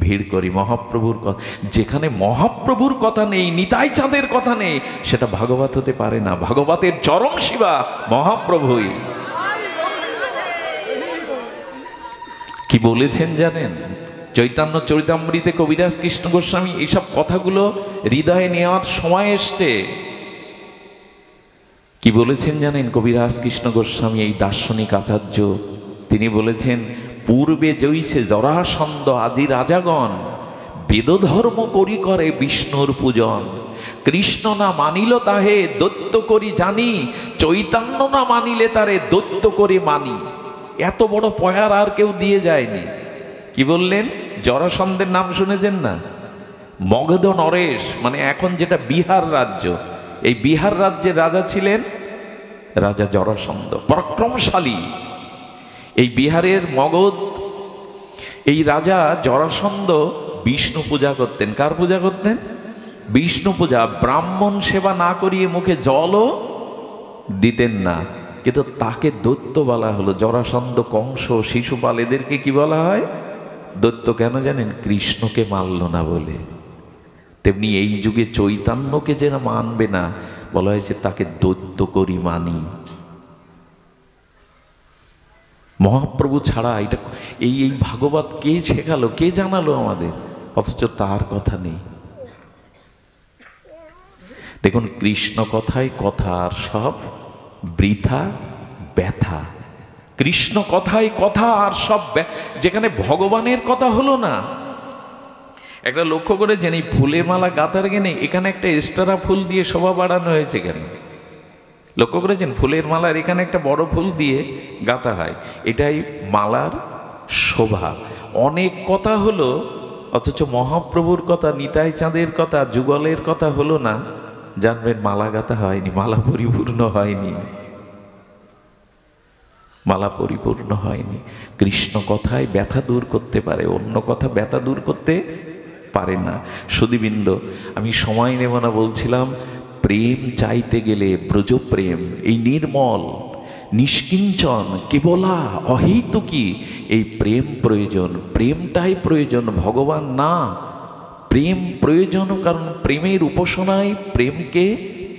ভিড় করি মহাপ্রভুর কথা। যেখানে মহাপ্রভুর কথা নেই, নিতাই চাঁদের কথা নেই, সেটা ভাগবত হতে পারে না। ভাগবতের চরম শিবা মহাপ্রভুই। কি বলেছেন জানেন? চৈতন্য চরিতামৃতে কবিরাজ কৃষ্ণ গোস্বামী এইসব কথাগুলো হৃদয়ে নেওয়ার সময় এসছে। কি বলেছেন জানেন কবিরাজ কৃষ্ণ গোস্বামী, এই দার্শনিক আচার্য? তিনি বলেছেন, পূর্বে জৈছে জরাসন্ধ আদি রাজাগণ, বেদধর্ম করি করে বিষ্ণুর পূজন। কৃষ্ণ না মানিল তাহে দৈত্য করি জানি, চৈতন্য না মানিলে তারে দৈত্য করে মানি। এত বড় পয়ার আর কেউ দিয়ে যায়নি। কি বললেন? জরাসন্ধের নাম শুনেছেন না? মগধ নরেশ, মানে এখন যেটা বিহার রাজ্য, এই বিহার রাজ্যের রাজা ছিলেন রাজা জরাসন্ধ, পরাক্রমশালী। এই বিহারের মগধ, এই রাজা জরাসন্ধ বিষ্ণু পূজা করতেন। কার পূজা করতেন? বিষ্ণু পূজা। ব্রাহ্মণ সেবা না করিয়ে মুখে জলও দিতেন না। কিন্তু তাকে দৈত্য বলা হলো। জরাসন্ধ, কংস, শিশুপাল, এদেরকে কি বলা হয়? দৈত্য। কেন জানেন? কৃষ্ণকে মানল না বলে। তেমনি এই যুগে চৈতন্যকে যেন মানবে না, বলা হয়েছে তাকে দৈত্য করি মানি। মহাপ্রভু ছাড়া এটা, এই ভাগবত কে শেখালো, কে জানালো আমাদের? অথচ তার কথা নেই। দেখুন, কৃষ্ণ কথায় কথা, আর সব বৃথা ব্যথা। কৃষ্ণ কথায় কথা, আর সব যেখানে ভগবানের কথা হলো না। একটা লক্ষ্য করেছেন, এই ফুলের মালা গাঁথার গেনে এখানে একটা এক্সট্রা ফুল দিয়ে শোভা বাড়ানো হয়েছে কেন? লক্ষ্য করেছেন? ফুলের মালার এখানে একটা বড় ফুল দিয়ে গাঁথা হয়, এটাই মালার শোভা। অনেক কথা হলো, অথচ মহাপ্রভুর কথা, নিতাই চাঁদের কথা, যুগলের কথা হলো না। জানবেন মালা গাঁথা হয়নি, মালা পরিপূর্ণ হয়নি, মালা পরিপূর্ণ হয়নি। কৃষ্ণ কথায় ব্যথা দূর করতে পারে, অন্য কথা ব্যথা দূর করতে পারে না। সুধীবৃন্দ, আমি সময় নেব না, বলছিলাম প্রেম চাইতে গেলে ব্রজপ্রেম, এই নির্মল নিষ্কিঞ্চন কেবলা অহেতুকী, এই প্রেম প্রয়োজন। প্রেমটাই প্রয়োজন, ভগবান না। প্রেম প্রয়োজন, কারণ প্রেমের উপাসনায় প্রেমকে,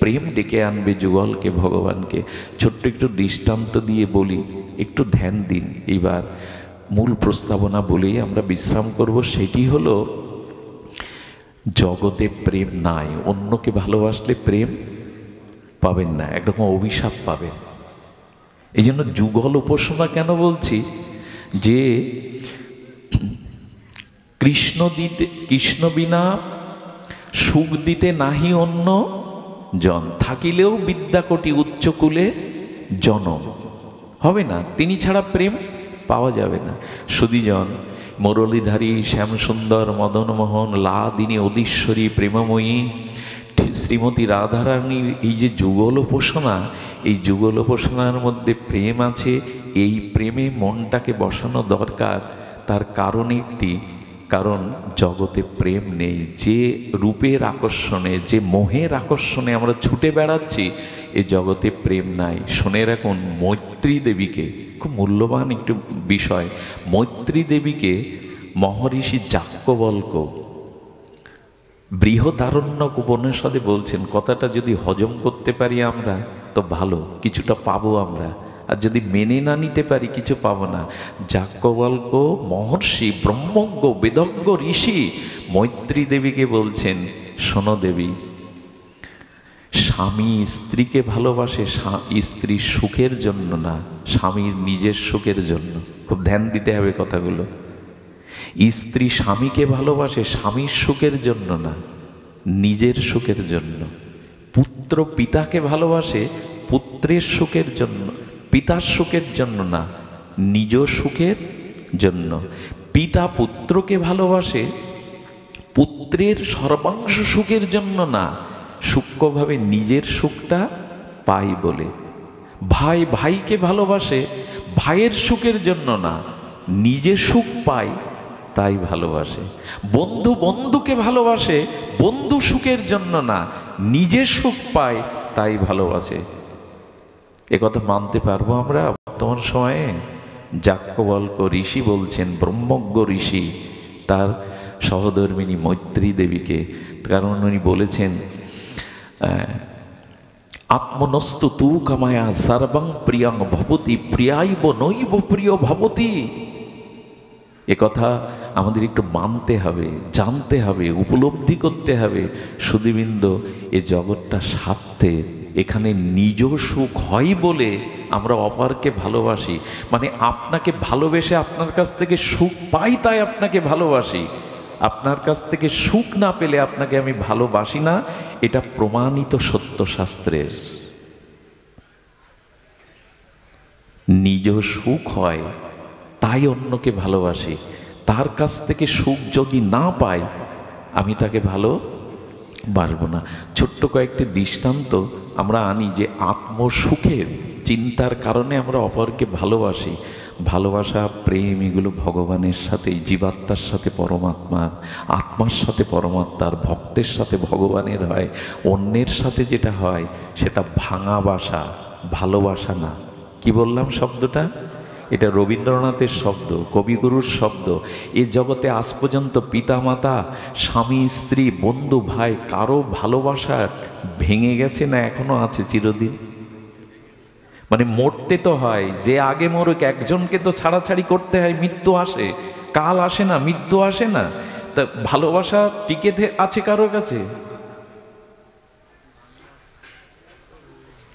প্রেম ডেকে আনবে যুগলকে, ভগবানকে। ছোট্ট একটু দৃষ্টান্ত দিয়ে বলি, একটু ধ্যান দিন। এইবার মূল প্রস্তাবনা বলেই আমরা বিশ্রাম করব। সেটি হলো, জগতে প্রেম নাই। অন্যকে ভালোবাসলে প্রেম পাবেন না, একরকম অভিশাপ পাবেন। এই জন্য যুগল উপাসনা কেন বলছি, যে কৃষ্ণ বিনা সুখ দিতে নাহি অন্য জন, থাকিলেও বিদ্যাকোটি উচ্চকুলে জনম। হবে না, তিনি ছাড়া প্রেম পাওয়া যাবে না। সুধীজন, মুরলীধারী শ্যামসুন্দর মদনমোহন লাদিনী অধীশ্বরী প্রেমময়ী শ্রীমতী রাধারানীর এই যে যুগল উপাসনা, এই যুগল উপাসনার মধ্যে প্রেম আছে। এই প্রেমে মনটাকে বসানো দরকার। তার কারণ একটি, কারণ জগতে প্রেম নেই। যে রূপের আকর্ষণে, যে মোহের আকর্ষণে আমরা ছুটে বেড়াচ্ছি, এ জগতে প্রেম নাই। শুনে রাখুন, মৈত্রী দেবীকে, খুব মূল্যবান একটু বিষয়, মৈত্রী দেবীকে মহর্ষি যাজ্ঞবল্ক্য বৃহদারণ্যক উপনিষদে বলছেন। কথাটা যদি হজম করতে পারি আমরা, তো ভালো, কিছুটা পাবো আমরা। আর যদি মেনে না নিতে পারি কিছু পাবো না। যাজ্ঞবল্ক্য মহর্ষি, ব্রহ্মজ্ঞ, বেদজ্ঞ ঋষি মৈত্রী দেবীকে বলছেন, শোনো দেবী, স্বামী স্ত্রীকে ভালোবাসে স্ত্রীর সুখের জন্য না, স্বামীর নিজের সুখের জন্য। খুব ধ্যান দিতে হবে কথাগুলো। স্ত্রী স্বামীকে ভালোবাসে স্বামীর সুখের জন্য না, নিজের সুখের জন্য। পুত্র পিতাকে ভালোবাসে পুত্রের সুখের জন্য, পিতার সুখের জন্য না, নিজ সুখের জন্য। পিতা পুত্রকে ভালোবাসে পুত্রের সর্বাংশ সুখের জন্য না, সূক্ষ্মভাবে নিজের সুখটা পাই বলে। ভাই ভাইকে ভালোবাসে ভাইয়ের সুখের জন্য না, নিজে সুখ পায় তাই ভালোবাসে। বন্ধু বন্ধুকে ভালোবাসে বন্ধু সুখের জন্য না, নিজে সুখ পায় তাই ভালোবাসে। একথা মানতে পারবো আমরা বর্তমান সময়ে? যাজ্ঞবল্ক্য ঋষি বলছেন, ব্রহ্মজ্ঞ ঋষি তার সহধর্মিণী মৈত্রী দেবীকে, কারণ উনি বলেছেন, আত্মনস্তু তু কামায়া সর্বং প্রিয়ং ভবতি প্রিয়াইব নৈব প্রিয় ভবতি। একথা আমাদের একটু মানতে হবে, জানতে হবে, উপলব্ধি করতে হবে। সুধীবৃন্দ, এ জগৎটা স্বার্থের, এখানে নিজ সুখ হয় বলে আমরা অপরকে ভালোবাসি। মানে আপনাকে ভালোবেসে আপনার কাছ থেকে সুখ পাই তাই আপনাকে ভালোবাসি, আপনার কাছ থেকে সুখ না পেলে আপনাকে আমি ভালোবাসি না। এটা প্রমাণিত সত্য শাস্ত্রের। নিজ সুখ হয় তাই অন্যকে ভালোবাসি, তার কাছ থেকে সুখ যদি না পাই আমি তাকে ভালোবাসবো না। ছোট্ট কয়েকটি দৃষ্টান্ত আমরা আনি যে আত্মসুখের চিন্তার কারণে আমরা অপরকে ভালোবাসি। ভালোবাসা, প্রেম, এগুলো ভগবানের সাথে, জীবাত্মার সাথে পরমাত্মার, আত্মার সাথে পরমাত্মার, ভক্তের সাথে ভগবানের হয়। অন্যের সাথে যেটা হয় সেটা ভাঙা বাসা, ভালোবাসা না। কি বললাম শব্দটা? এটা রবীন্দ্রনাথের শব্দ, কবিগুরুর শব্দ। এ জগতে আজ পর্যন্ত পিতামাতা, স্বামী স্ত্রী, বন্ধু ভাই, কারো ভালোবাসা ভেঙে গেছে না এখনো আছে চিরদিন? মানে মরতে তো হয়, যে আগে মরুক, একজনকে তো ছাড়াছাড়ি করতে হয়, মৃত্যু আসে, কাল আসে না, মৃত্যু আসে না। তা ভালোবাসা টিকে আছে কারোর কাছে?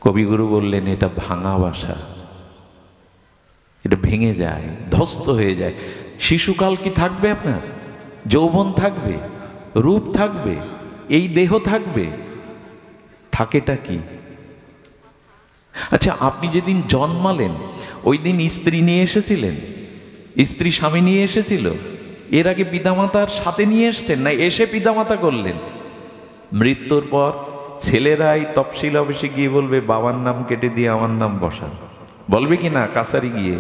কবিগুরু বললেন এটা ভাঙা বাসা, এটা ভেঙে যায়, ধ্বস্ত হয়ে যায়। শিশুকাল কি থাকবে আপনার? যৌবন থাকবে, রূপ থাকবে, এই দেহ থাকবে, থাকেটা কি? আচ্ছা, আপনি যেদিন জন্মালেন ওই দিন স্ত্রী নিয়ে এসেছিলেন? স্ত্রী স্বামী নিয়ে এসেছিল? এর আগে পিতামাতার সাথে নিয়ে এসছেন না এসে পিতামাতা করলেন? মৃত্যুর পর ছেলেরাই তফসিল অফিসে গিয়ে বলবে বাবার নাম কেটে দিয়ে আমার নাম বসান, বলবে কি না? কাছারি গিয়ে,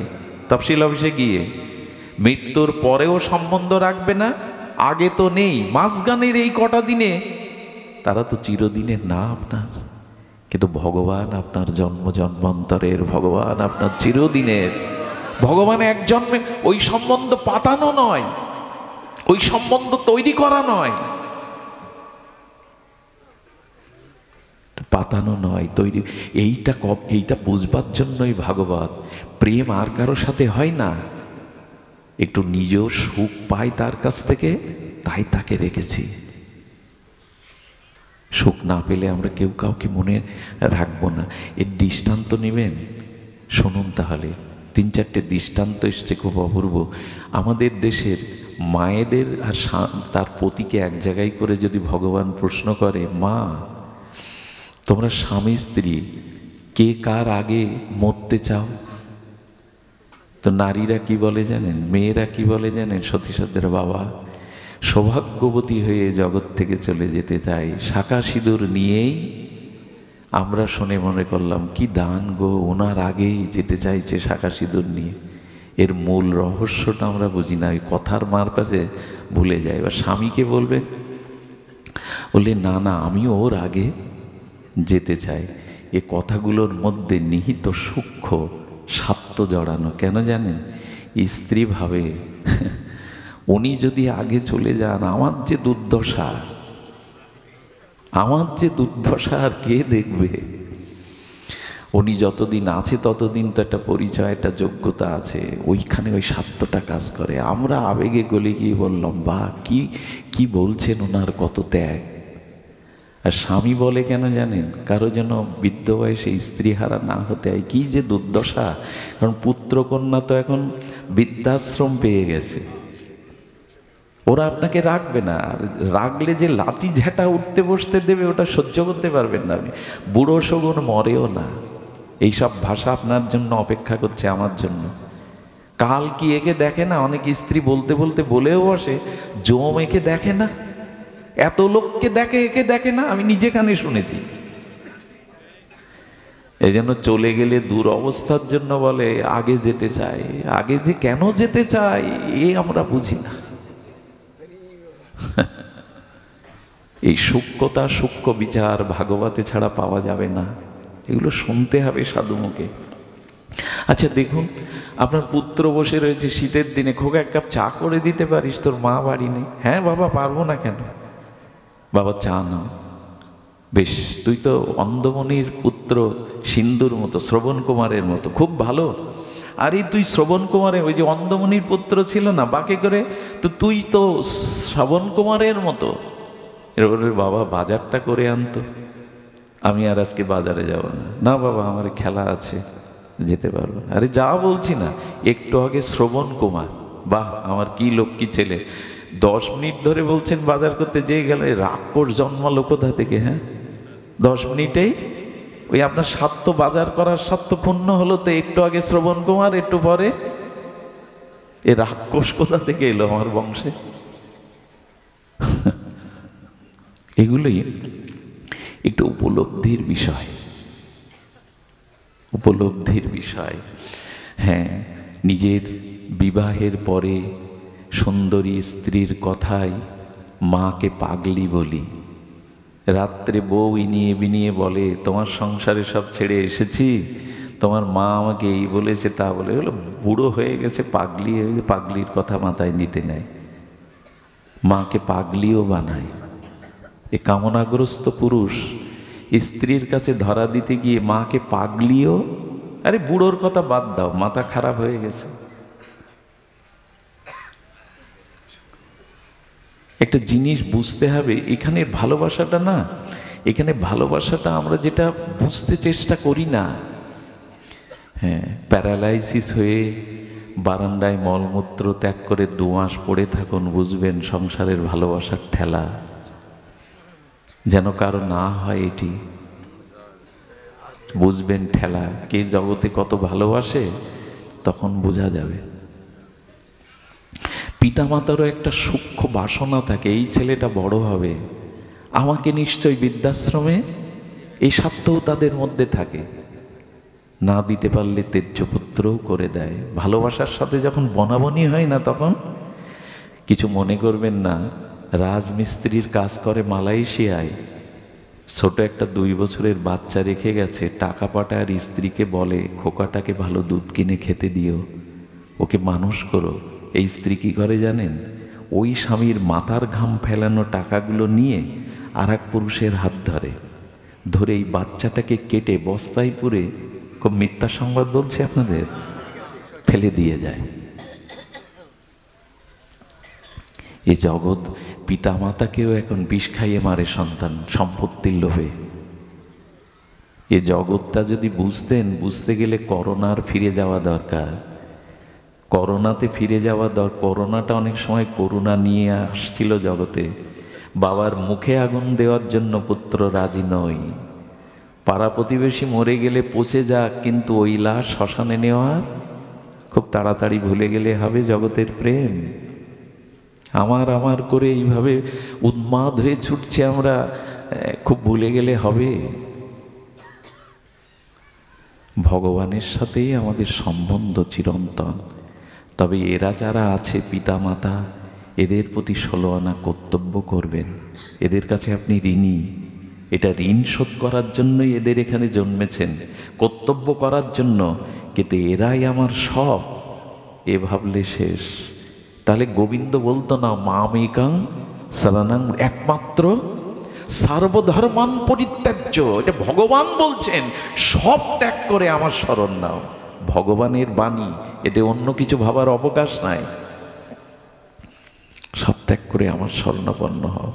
তফসিল অফিসে গিয়ে। মৃত্যুর পরেও সম্বন্ধ রাখবে না, আগে তো নেই, মাঝখানের এই কটা দিনে তারা তো চিরদিনের না আপনার। কিন্তু ভগবান আপনার জন্ম জন্মান্তরের, ভগবান আপনার চিরদিনের। ভগবান এক জন্মে, ওই সম্বন্ধ পাতানো নয়, ওই সম্বন্ধ তৈরি করা নয়, পাতানো নয়, তৈরি। এইটা বুঝবার জন্যই ভাগবত। প্রেম আর কারো সাথে হয় না, একটু নিজেও সুখ পাই তার কাছ থেকে, তাই তাকে রেখেছি। সুখ না পেলে আমরা কেউ কাউকে মনে রাখবো না। এর দৃষ্টান্ত নেবেন, শুনুন তাহলে। 3-4টে দৃষ্টান্ত এসছে খুব অপূর্ব। আমাদের দেশের মায়েদের আর তার পতিকে এক জায়গায় করে যদি ভগবান প্রশ্ন করে, মা তোমরা স্বামী স্ত্রী কে কার আগে মরতে চাও? তো নারীরা কি বলে জানেন, মেয়েরা কি বলে জানেন? সতীসাধ্যের বাবা সৌভাগ্যবতী হয়ে জগৎ থেকে চলে যেতে চাই, শাঁখা সিঁদুর নিয়েই। আমরা শুনে মনে করলাম কি দান গো, ওনার আগেই যেতে চাইছে শাঁখা সিঁদুর নিয়ে। এর মূল রহস্যটা আমরা বুঝি না, ওই কথার মার কাছে ভুলে যাই। এবার স্বামীকে বলবে, বললে না না আমিও ওর আগে যেতে চাই। এ কথাগুলোর মধ্যে নিহিত সূক্ষ্ম স্বার্থ জড়ানো। কেন জানেন? স্ত্রী ভাবে উনি যদি আগে চলে যান আমার যে দুর্দশা, আমার যে দুর্দশা আর কে দেখবে? উনি যতদিন আছে ততদিন তো একটা পরিচয়, একটা যোগ্যতা আছে, ওইখানে ওই স্বার্থটা কাজ করে। আমরা আবেগে গলে গিয়ে বললাম, বা কি কি বলছেন, ওনার কত ত্যাগ। আর স্বামী বলে কেন জানেন? কারো যেন বৃদ্ধ বয়সে স্ত্রীহারা না হতে হয়। কি যে দুর্দশা! কারণ পুত্রকন্যা তো এখন বৃদ্ধাশ্রম পেয়ে গেছে, ওরা আপনাকে রাখবে না। আর রাখলে যে লাঠি ঝাঁটা উঠতে বসতে দেবে, ওটা সহ্য করতে পারবেন না। আমি বুড়ো শগুন মরেও না, এইসব ভাষা আপনার জন্য অপেক্ষা করছে, আমার জন্য। কাল কি একে দেখে না? অনেক স্ত্রী বলতে বলতে বলেও বসে, জম একে দেখে না, এত লোককে দেখে, একে দেখে না। আমি নিজে কানে শুনেছি। এই জন্য চলে গেলে দূর অবস্থার জন্য বলে আগে যেতে চাই। আগে যে কেন যেতে চাই এ আমরা বুঝি না। এই সূক্ষ্মতা, সূক্ষ্ম বিচার ভাগবতে ছাড়া পাওয়া যাবে না। এগুলো শুনতে হবে সাধু মুখে। আচ্ছা দেখুন, আপনার পুত্র বসে রয়েছে শীতের দিনে, খোকা এক কাপ চা করে দিতে পারিস? তোর মা বাড়ি নেই। হ্যাঁ বাবা, পারবো না কেন? বাবা চা নাও। বেশ, তুই তো অন্ধমণির পুত্র, সিন্ধুর মতো, শ্রবণ কুমারের মতো, খুব ভালো। আরে তুই শ্রবণ কুমারের, ওই যে অন্ধমণির পুত্র ছিল না বাঁকে করে, তো তুই তো শ্রবণ কুমারের মতো। এরপর বাবা বাজারটা করে আনতো। আমি আর আজকে বাজারে যাব না। না বাবা, আমার খেলা আছে, যেতে পারবো না। আরে যা বলছি না, একটু আগে শ্রবণ কুমার, বাহ আমার কি লক্ষ্মী ছেলে, 10 মিনিট ধরে বলছেন বাজার করতে, যেয়ে গেল। রাক্ষস জন্মালো কোথা থেকে? হ্যাঁ, 10 মিনিটেই ওই আপনার স্বার্থ, বাজার করার স্বার্থ পূর্ণ হলো। তো একটু আগে শ্রবণ কুমার, একটু পরে এ রাক্ষস কোথা থেকে এলো আমার বংশে? এগুলোই একটু উপলব্ধির বিষয়, উপলব্ধির বিষয়। হ্যাঁ, নিজের বিবাহের পরে সুন্দরী স্ত্রীর কথায় মাকে পাগলি বলি। রাত্রে বউ ইনিয়ে বিনিয়ে বলে, তোমার সংসারে সব ছেড়ে এসেছি, তোমার মা আমাকে এই বলেছে তা বলে। বলো বুড়ো হয়ে গেছে, পাগলি হয়ে গেছে, পাগলির কথা মাথায় নিতে নেয়, মাকে পাগলিও বানায়। এ কামনাগ্রস্ত পুরুষ স্ত্রীর কাছে ধরা দিতে গিয়ে মাকে পাগলিও। আরে বুড়োর কথা বাদ দাও, মাথা খারাপ হয়ে গেছে। একটা জিনিস বুঝতে হবে, এখানে ভালোবাসাটা না, এখানে ভালোবাসাটা আমরা যেটা বুঝতে চেষ্টা করি না। হ্যাঁ, প্যারালাইসিস হয়ে বারান্দায় মলমূত্র ত্যাগ করে 2 মাস পড়ে থাকুন, বুঝবেন সংসারের ভালোবাসার ঠেলা যেন কারো না হয়, এটি বুঝবেন ঠেলা। কে জগতে কত ভালোবাসে তখন বোঝা যাবে। পিতামাতারও একটা সূক্ষ্ম বাসনা থাকে, এই ছেলেটা বড় হবে, আমাকে নিশ্চয়ই বৃদ্ধাশ্রমে, এই স্বার্থও তাদের মধ্যে থাকে। না দিতে পারলে তেজ্যপুত্রও করে দেয়। ভালোবাসার সাথে যখন বনাবনি হয় না, তখন কিছু মনে করবেন না। রাজমিস্ত্রির কাজ করে মালয়েশিয়ায়, ছোট একটা 2 বছরের বাচ্চা রেখে গেছে, টাকা পাঠায় আর স্ত্রীকে বলে খোকাটাকে ভালো দুধ কিনে খেতে দিও, ওকে মানুষ করো। এই স্ত্রী কী করে জানেন? ওই স্বামীর মাথার ঘাম ফেলানো টাকাগুলো নিয়ে আর এক পুরুষের হাত ধরে, ধরে এই বাচ্চাটাকে কেটে বস্তায় পুরে, খুব মিথ্যা সংবাদ বলছে আপনাদের, ফেলে দিয়ে যায়। এই জগৎ পিতা মাতাকেও এখন বিষ খাইয়ে মারে সন্তান, সম্পত্তির লোভে। এ জগৎটা যদি বুঝতেন, বুঝতে গেলে করোনার ফিরে যাওয়া দরকার, করোনাতে ফিরে যাওয়া দরকার। করোনাটা অনেক সময় করুণা নিয়ে আসছিল জগতে। বাবার মুখে আগুন দেওয়ার জন্য পুত্র রাজি নয়, পাড়া প্রতিবেশী মরে গেলে পচে যাক, কিন্তু ওই লাশ শ্মশানে নেওয়ার খুব তাড়াতাড়ি ভুলে গেলে হবে জগতের প্রেম। আমার আমার করে এইভাবে উন্মাদ হয়ে ছুটছে আমরা, খুব ভুলে গেলে হবে। ভগবানের সাথেই আমাদের সম্বন্ধ চিরন্তন। তবে এরা যারা আছে পিতামাতা, এদের প্রতি 16 আনা কর্তব্য করবেন। এদের কাছে আপনি ঋণী, এটা ঋণ শোধ করার জন্যই এদের এখানে জন্মেছেন, কর্তব্য করার জন্য। কিন্তু এরাই আমার সব, এ ভাবলে শেষ। তাহলে গোবিন্দ বলতো না মামেকাং শরণং, একমাত্র সর্বধর্মান পরিত্যাজ্য, এটা ভগবান বলছেন, সব ত্যাগ করে আমার শরণ নাও। ভগবানের বাণী, এতে অন্য কিছু ভাবার অবকাশ নাই। সব ত্যাগ করে আমার শরণাপন্ন হও।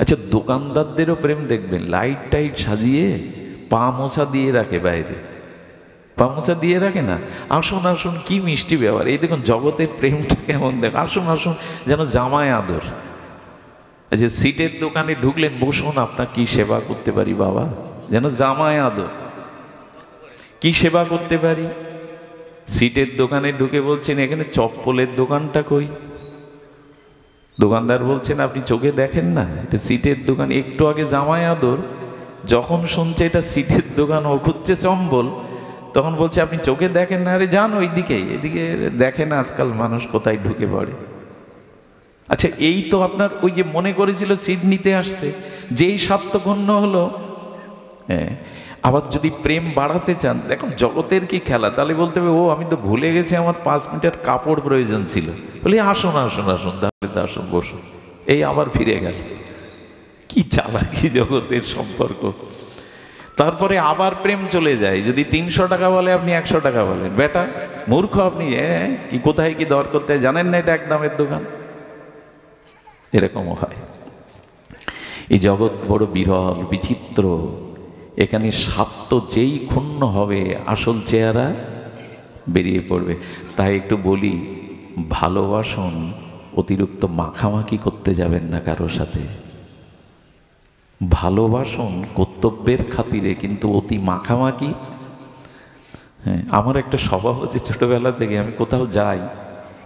আচ্ছা, দোকানদারদেরও প্রেম দেখবেন, লাইট টাইট সাজিয়ে পা মোছা দিয়ে রাখে, বাইরে পা মোছা দিয়ে রাখে না। আসুন আসুন, কি মিষ্টি ব্যবহার। এই দেখুন জগতের প্রেমটা কেমন দেখ, আসুন আসুন, যেন জামায় আদর। যে সিটের দোকানে ঢুকলেন, বসুন, আপনার কি সেবা করতে পারি বাবা, যেন জামায় আদর। কি সেবা করতে পারি? সিটের দোকানে ঢুকে বলছেন এখানে চপ্পলের দোকানটা কই? দোকানদার বলছেন আপনি চোখে দেখেন না, এটা সিটের দোকান। একটু আগে জামায় আদর, যখন শুনছে এটা সিটের দোকান, ও খুঁজছে চম্বল, তখন বলছে আপনি চোখে দেখেন না। আরে যান ওই দিকে, এদিকে দেখেন আজকাল মানুষ কোথায় ঢুকে পড়ে। আচ্ছা, এই তো আপনার ওই যে মনে করেছিল সিট নিতে আসছে, যেই স্বার্থপূর্ণ হলো। হ্যাঁ, আবার যদি প্রেম বাড়াতে চান, দেখুন জগতের কি খেলা, তাহলে বলতে হবে ও আমি তো ভুলে গেছি আমার 5 মিটার কাপড় প্রয়োজন ছিল, বলি আসুন আসুন আসুন, তাহলে তো আসুন বসুন, এই আবার ফিরে গেল। কি চালাকি জগতের সম্পর্ক। তারপরে আবার প্রেম চলে যায়, যদি 300 টাকা বলে আপনি 100 টাকা বলেন, বেটা মূর্খ আপনি, কি কোথায় কি দর করতে জানেন না, এটা একদমের দোকান। এরকমও হয়। এই জগৎ বড় বিরল বিচিত্র, এখানে স্বার্থ যেই ক্ষুণ্ণ হবে আসল চেহারা বেরিয়ে পড়বে। তাই একটু বলি, ভালোবাসুন, অতিরিক্ত মাখামাখি করতে যাবেন না কারো সাথে। ভালোবাসুন কর্তব্যের খাতিরে, কিন্তু অতি মাখামাখি। হ্যাঁ, আমার একটা স্বভাব হচ্ছে, ছোটবেলা থেকে আমি কোথাও যাই,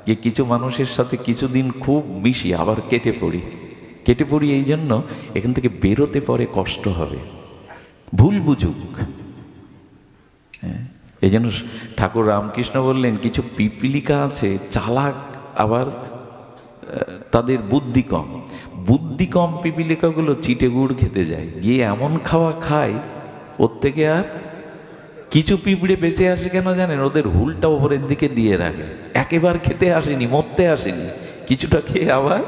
যে কিছু মানুষের সাথে কিছুদিন খুব মিশি, আবার কেটে পড়ি এই জন্য এখান থেকে বেরোতে পরে কষ্ট হবে, ভুল বুঝুক। হ্যাঁ, এই জন্য ঠাকুর রামকৃষ্ণ বললেন, কিছু পিপলিকা আছে চালাক, আবার তাদের বুদ্ধি কম পিপলিকাগুলো চিটে গুড় খেতে যায়, গিয়ে এমন খাওয়া খায়, ওর থেকে আর কিছু পিঁপড়ে বেঁচে আসে কেন জানেন? ওদের হুলটা ওপরের দিকে দিয়ে রাখে, একেবারে খেতে আসেনি, মরতে আসেনি, কিছুটা খেয়ে আবার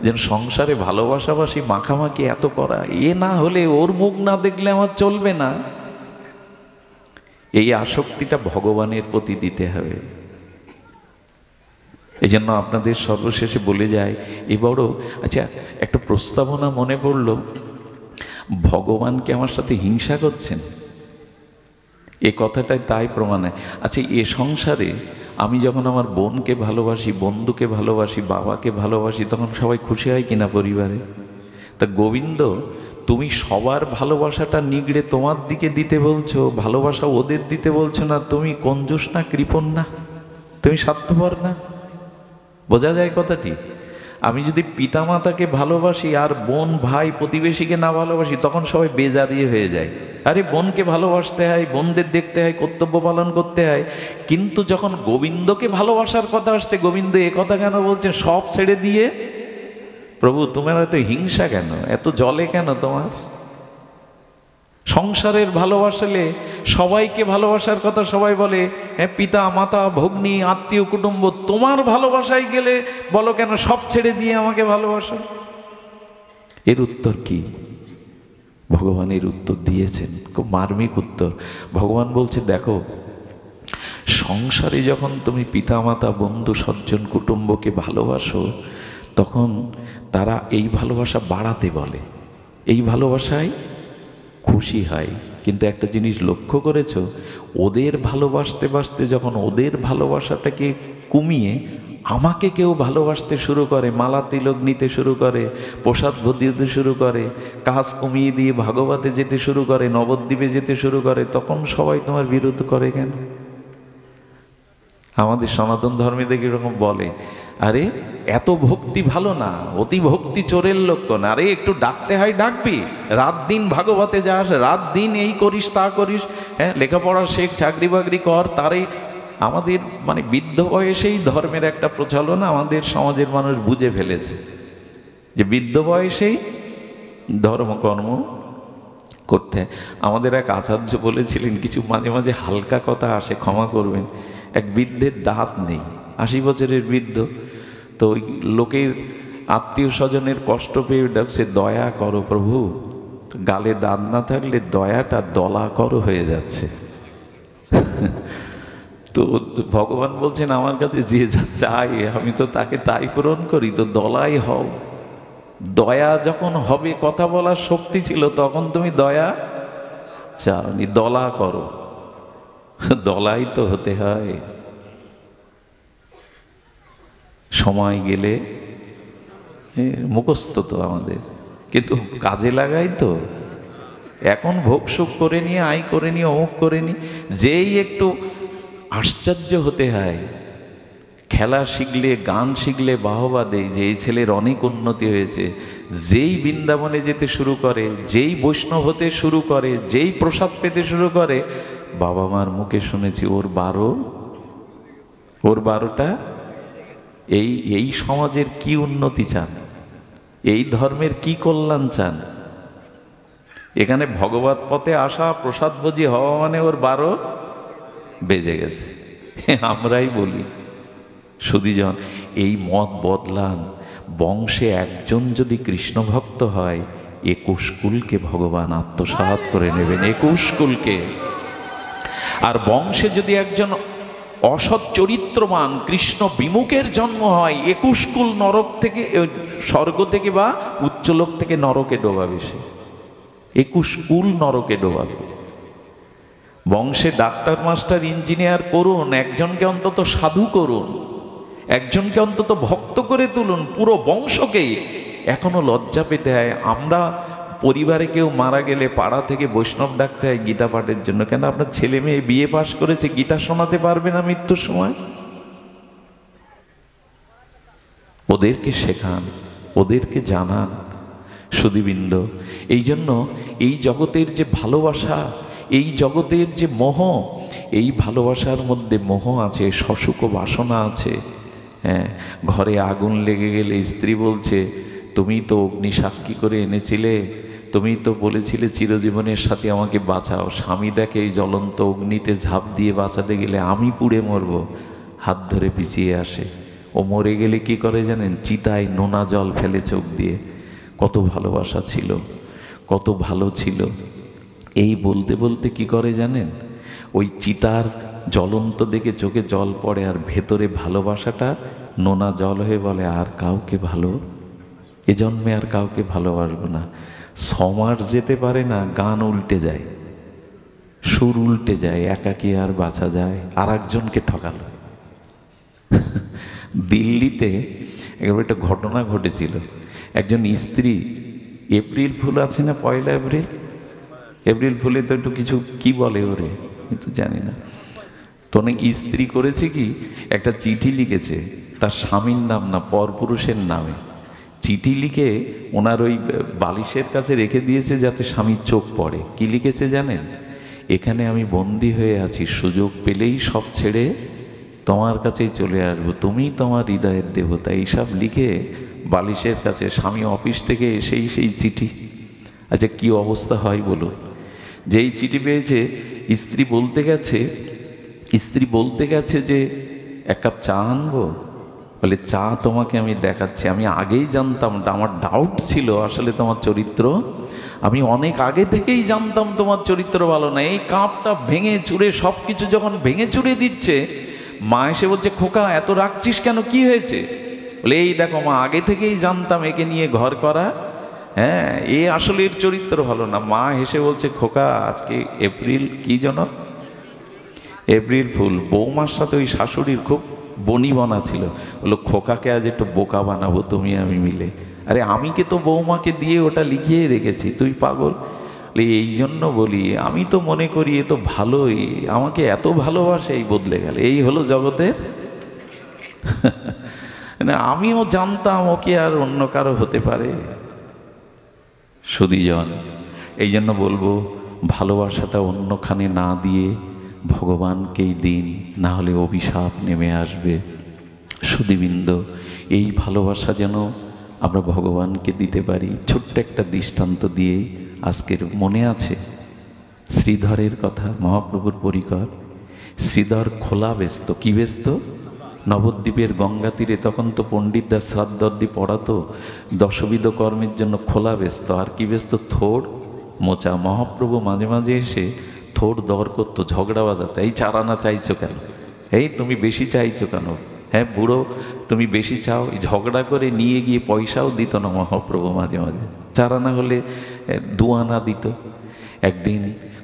যেন সংসারে ভালোবাসাবাসি মাখামাখি এত করা, এ না হলে ওর মুখ না দেখলে আমার চলবে না। এই আসক্তিটা ভগবানের প্রতি দিতে হবে। এই জন্য আপনাদের সর্বশেষে বলে যায়, এ বড় আচ্ছা একটা প্রস্তাবনা মনে পড়ল, ভগবানকে আমার সাথে হিংসা করছেন, এ কথাটাই তাই প্রমাণ হয়। আচ্ছা, এ সংসারে আমি যখন আমার বোনকে ভালোবাসি, বন্ধুকে ভালোবাসি, বাবাকে ভালোবাসি, তখন সবাই খুশি হয় কিনা পরিবারে? তা গোবিন্দ, তুমি সবার ভালোবাসাটা নিগড়ে তোমার দিকে দিতে বলছো, ভালোবাসা ওদের দিতে বলছো না, তুমি কঞ্জুস না, কৃপণ না, তুমি স্বার্থপর না? বোঝা যায় কথাটি? আমি যদি পিতামাতাকে ভালোবাসি আর বোন ভাই প্রতিবেশীকে না ভালোবাসি, তখন সবাই বেজারিয়ে হয়ে যায়। আরে বোনকে ভালোবাসতে হয়, বোনদের দেখতে হয়, কর্তব্য পালন করতে হয়, কিন্তু যখন গোবিন্দকে ভালোবাসার কথা আসছে, গোবিন্দ এ কথা কেন বলছেন? সব ছেড়ে দিয়ে, প্রভু তোমার এত হিংসা কেন, এত জলে কেন তোমার? সংসারের ভালোবাসলে সবাইকে ভালোবাসার কথা সবাই বলে, হ্যাঁ পিতা মাতা ভগ্নী আত্মীয় কুটুম্ব, তোমার ভালোবাসায় গেলে বলো কেন সব ছেড়ে দিয়ে আমাকে ভালোবাসো? এর উত্তর কি? ভগবানের উত্তর দিয়েছেন, খুব মার্মিক উত্তর। ভগবান বলছে, দেখো সংসারে যখন তুমি পিতামাতা বন্ধু সজ্জন কুটুম্বকে ভালোবাসো, তখন তারা এই ভালোবাসা বাড়াতে বলে, এই ভালোবাসায় খুশি হয়। কিন্তু একটা জিনিস লক্ষ্য করেছো, ওদের ভালোবাসতে বাসতে যখন ওদের ভালোবাসাটাকে কমিয়ে আমাকে কেউ ভালোবাসতে শুরু করে, মালা তিলক নিতে শুরু করে, প্রসাদ দিতে শুরু করে, কাজ কমিয়ে দিয়ে ভাগবতে যেতে শুরু করে, নবদ্বীপে যেতে শুরু করে, তখন সবাই তোমার বিরোধ করে কেন? আমাদের সনাতন ধর্মে দেখে এরকম বলে, আরে এত ভক্তি ভালো না, অতি ভক্তি চোরের লক্ষণ। আরে একটু ডাকতে হয় ডাকবি, রাত দিন ভাগবতে যাস, রাত দিন এই করিস তা করিস, হ্যাঁ লেখাপড়া শেখ, চাকরি বাকরি কর। তারে আমাদের মানে বৃদ্ধ বয়সেই ধর্মের একটা প্রচলন আমাদের সমাজের মানুষ বুঝে ফেলেছে, যে বৃদ্ধ বয়সেই ধর্মকর্ম করতে। আমাদের এক আচার্য বলেছিলেন, কিছু মাঝে মাঝে হালকা কথা আসে, ক্ষমা করবেন। এক বৃদ্ধের দাঁত নেই, 80 বছরের বৃদ্ধ, তো ওই লোকের আত্মীয় স্বজনের কষ্ট পেয়ে ডাকছে, দয়া করো প্রভু। গালে দাঁত না থাকলে দয়াটা দলা করো হয়ে যাচ্ছে। তো ভগবান বলছেন আমার কাছে যে যা চাই আমি তো তাকে তাই পূরণ করি, তো দলাই হও। দয়া যখন হবে, কথা বলার শক্তি ছিল, তখন তুমি দয়া চাওনি, দলা করো। দলাই তো হতে হয়। সময় গেলে মুখস্থ তো আমাদের, কিন্তু কাজে লাগাই তো। এখন ভোগ সুখ করে নিয়ে, আয় করে নিয়ে, অমুক করে নি, যেই একটু আশ্চর্য হতে হয়। খেলা শিখলে, গান শিখলে বাহবা দেয় যে এই ছেলের অনেক উন্নতি হয়েছে। যেই বৃন্দাবনে যেতে শুরু করে, যেই বৈষ্ণব হতে শুরু করে, যেই প্রসাদ পেতে শুরু করে, বাবা মার মুখে শুনেছি ওর 12টা। এই সমাজের কি উন্নতি চান? এই ধর্মের কি কল্যাণ চান? এখানে ভগবত পথে আসা, প্রসাদ ভোজি হওয়া মানে ওর 12 বেজে গেছে। আমরাই বলি সুধীজন, এই মত বদলান। বংশে একজন যদি কৃষ্ণ ভক্ত হয়, 21 কুলকে ভগবান আত্মসাৎ করে নেবেন, 21 কুলকে। আর বংশে যদি একজন অসৎ চরিত্রবান কৃষ্ণ বিমুখের জন্ম হয়, 21 কুল নরক থেকে, স্বর্গ থেকে বা উচ্চলোক থেকে নরকে ডোবাবে সে। 21 কুল নরকে ডোবাবে। বংশে ডাক্তার, মাস্টার, ইঞ্জিনিয়ার করুন, একজনকে অন্তত সাধু করুন, একজনকে অন্তত ভক্ত করে তুলুন, পুরো বংশকেই। এখনো লজ্জা পেতে হয়। আমরা পরিবারে কেউ মারা গেলে পাড়া থেকে বৈষ্ণব ডাকতে হয় গীতা পাঠের জন্য। কেন? আপনার ছেলে মেয়ে বিয়ে পাশ করেছে, গীতা শোনাতে পারবে না মৃত্যুর সময়? ওদেরকে শেখান, ওদেরকে জানান। সুধীবৃন্দ, এই জন্য এই জগতের যে ভালোবাসা, এই জগতের যে মোহ, এই ভালোবাসার মধ্যে মোহ আছে, সসুখ বাসনা আছে। হ্যাঁ, ঘরে আগুন লেগে গেলে স্ত্রী বলছে, তুমি তো অগ্নি সাক্ষী করে এনেছিলে, তুমি তো বলেছিলে চিরজীবনের সাথে আমাকে বাঁচাও। স্বামী দেখে এই জ্বলন্ত অগ্নিতে ঝাঁপ দিয়ে বাঁচাতে গেলে আমি পুড়ে মরবো, হাত ধরে পিছিয়ে আসে। ও মরে গেলে কি করে জানেন? চিতায় নোনা জল ফেলে চোখ দিয়ে। কত ভালোবাসা ছিল, কত ভালো ছিল। এই বলতে বলতে কি করে জানেন? ওই চিতার জ্বলন্ত দেখে চোখে জল পড়ে, আর ভেতরে ভালোবাসাটা নোনা জল হয়ে বলে, আর কাউকে ভালো, এ জন্মে আর কাউকে ভালোবাসবো না। 6 মাস যেতে পারে না, গান উল্টে যায়, সুর উল্টে যায়, একাকী আর বাঁচা যায়, আর একজনকে ঠকালো। দিল্লিতে একবার একটা ঘটনা ঘটেছিল। একজন স্ত্রী, এপ্রিল ফুল আছে না, 1 এপ্রিল, এপ্রিল ফুলে তো একটু কিছু কি বলে ওরে, কিন্তু জানি না। তো অনেক স্ত্রী করেছে কি, একটা চিঠি লিখেছে তার স্বামীর নাম না, পরপুরুষের নামে। চিঠি লিখে ওনার ওই বালিশের কাছে রেখে দিয়েছে যাতে স্বামীর চোখ পড়ে। কি লিখেছে জানেন? এখানে আমি বন্দি হয়ে আছি, সুযোগ পেলেই সব ছেড়ে তোমার কাছেই চলে আসবো, তুমি তোমার হৃদয়ের দেবতা। এইসব লিখে বালিশের কাছে, স্বামী অফিস থেকে এসেই সেই চিঠি। আচ্ছা, কি অবস্থা হয় বলুন? যেই চিঠি পেয়েছে, স্ত্রী বলতে গেছে যে 1 কাপ চা আনবো। বলে, চা তোমাকে আমি দেখাচ্ছি। আমি আগেই জানতাম, আমার ডাউট ছিল আসলে তোমার চরিত্র, আমি অনেক আগে থেকেই জানতাম তোমার চরিত্র ভালো না। এই কাপটা ভেঙে চুরে, সব কিছু যখন ভেঙে চুরে দিচ্ছে, মা এসে বলছে, খোকা এত রাখছিস কেন, কি হয়েছে? বলে, এই দেখো মা, আগে থেকেই জানতাম একে নিয়ে ঘর করা, হ্যাঁ, এ আসলে এর চরিত্র ভালো না। মা হেসে বলছে, খোকা আজকে এপ্রিল, কি যেন এপ্রিল ফুল। বৌমার সাথে ওই শাশুড়ির খুব বনিবনা ছিল। বললো, খোকাকে আজ একটু বোকা বানাবো তুমি আমি মিলে। আরে আমি কে তো বৌমাকে দিয়ে ওটা লিখিয়ে রেখেছি, তুই পাগল? এই জন্য বলি, আমি তো মনে করি এ তো ভালোই, আমাকে এত ভালোবাসে, এই বদলে গেল। এই হলো জগতের। না, আমিও জানতাম ওকে আর অন্য কারো হতে পারে। সুধীজন, এই জন্য বলবো, ভালোবাসাটা অন্যখানে না দিয়ে ভগবানকেই দিন, না হলে অভিশাপ নেমে আসবে। সুধীবৃন্দ, এই ভালোবাসা যেন আমরা ভগবানকে দিতে পারি। ছোট্ট একটা দৃষ্টান্ত দিয়ে আজকের মনে আছে শ্রীধরের কথা, মহাপ্রভুর পরিকর। শ্রীধর খোলা ব্যস্ত, কি ব্যস্ত? নবদ্বীপের গঙ্গা তীরে তখন তো পণ্ডিতরা শ্রাদ্ধাদি পড়াতো, দশবিধ কর্মের জন্য খোলা ব্যস্ত, আর কি ব্যস্ত, থোড় মোচা। মহাপ্রভু মাঝে মাঝে এসে থোড় দর করতো, ঝগড়া বাঁধাতো, এই 4 আনা চাইছো কেন, এই তুমি বেশি চাইছো কেন, হ্যাঁ বুড়ো তুমি বেশি চাও। এই ঝগড়া করে নিয়ে গিয়ে পয়সাও দিত না মহাপ্রভু, মাঝে মাঝে 4 আনা হলে 2 আনা দিত। একদিন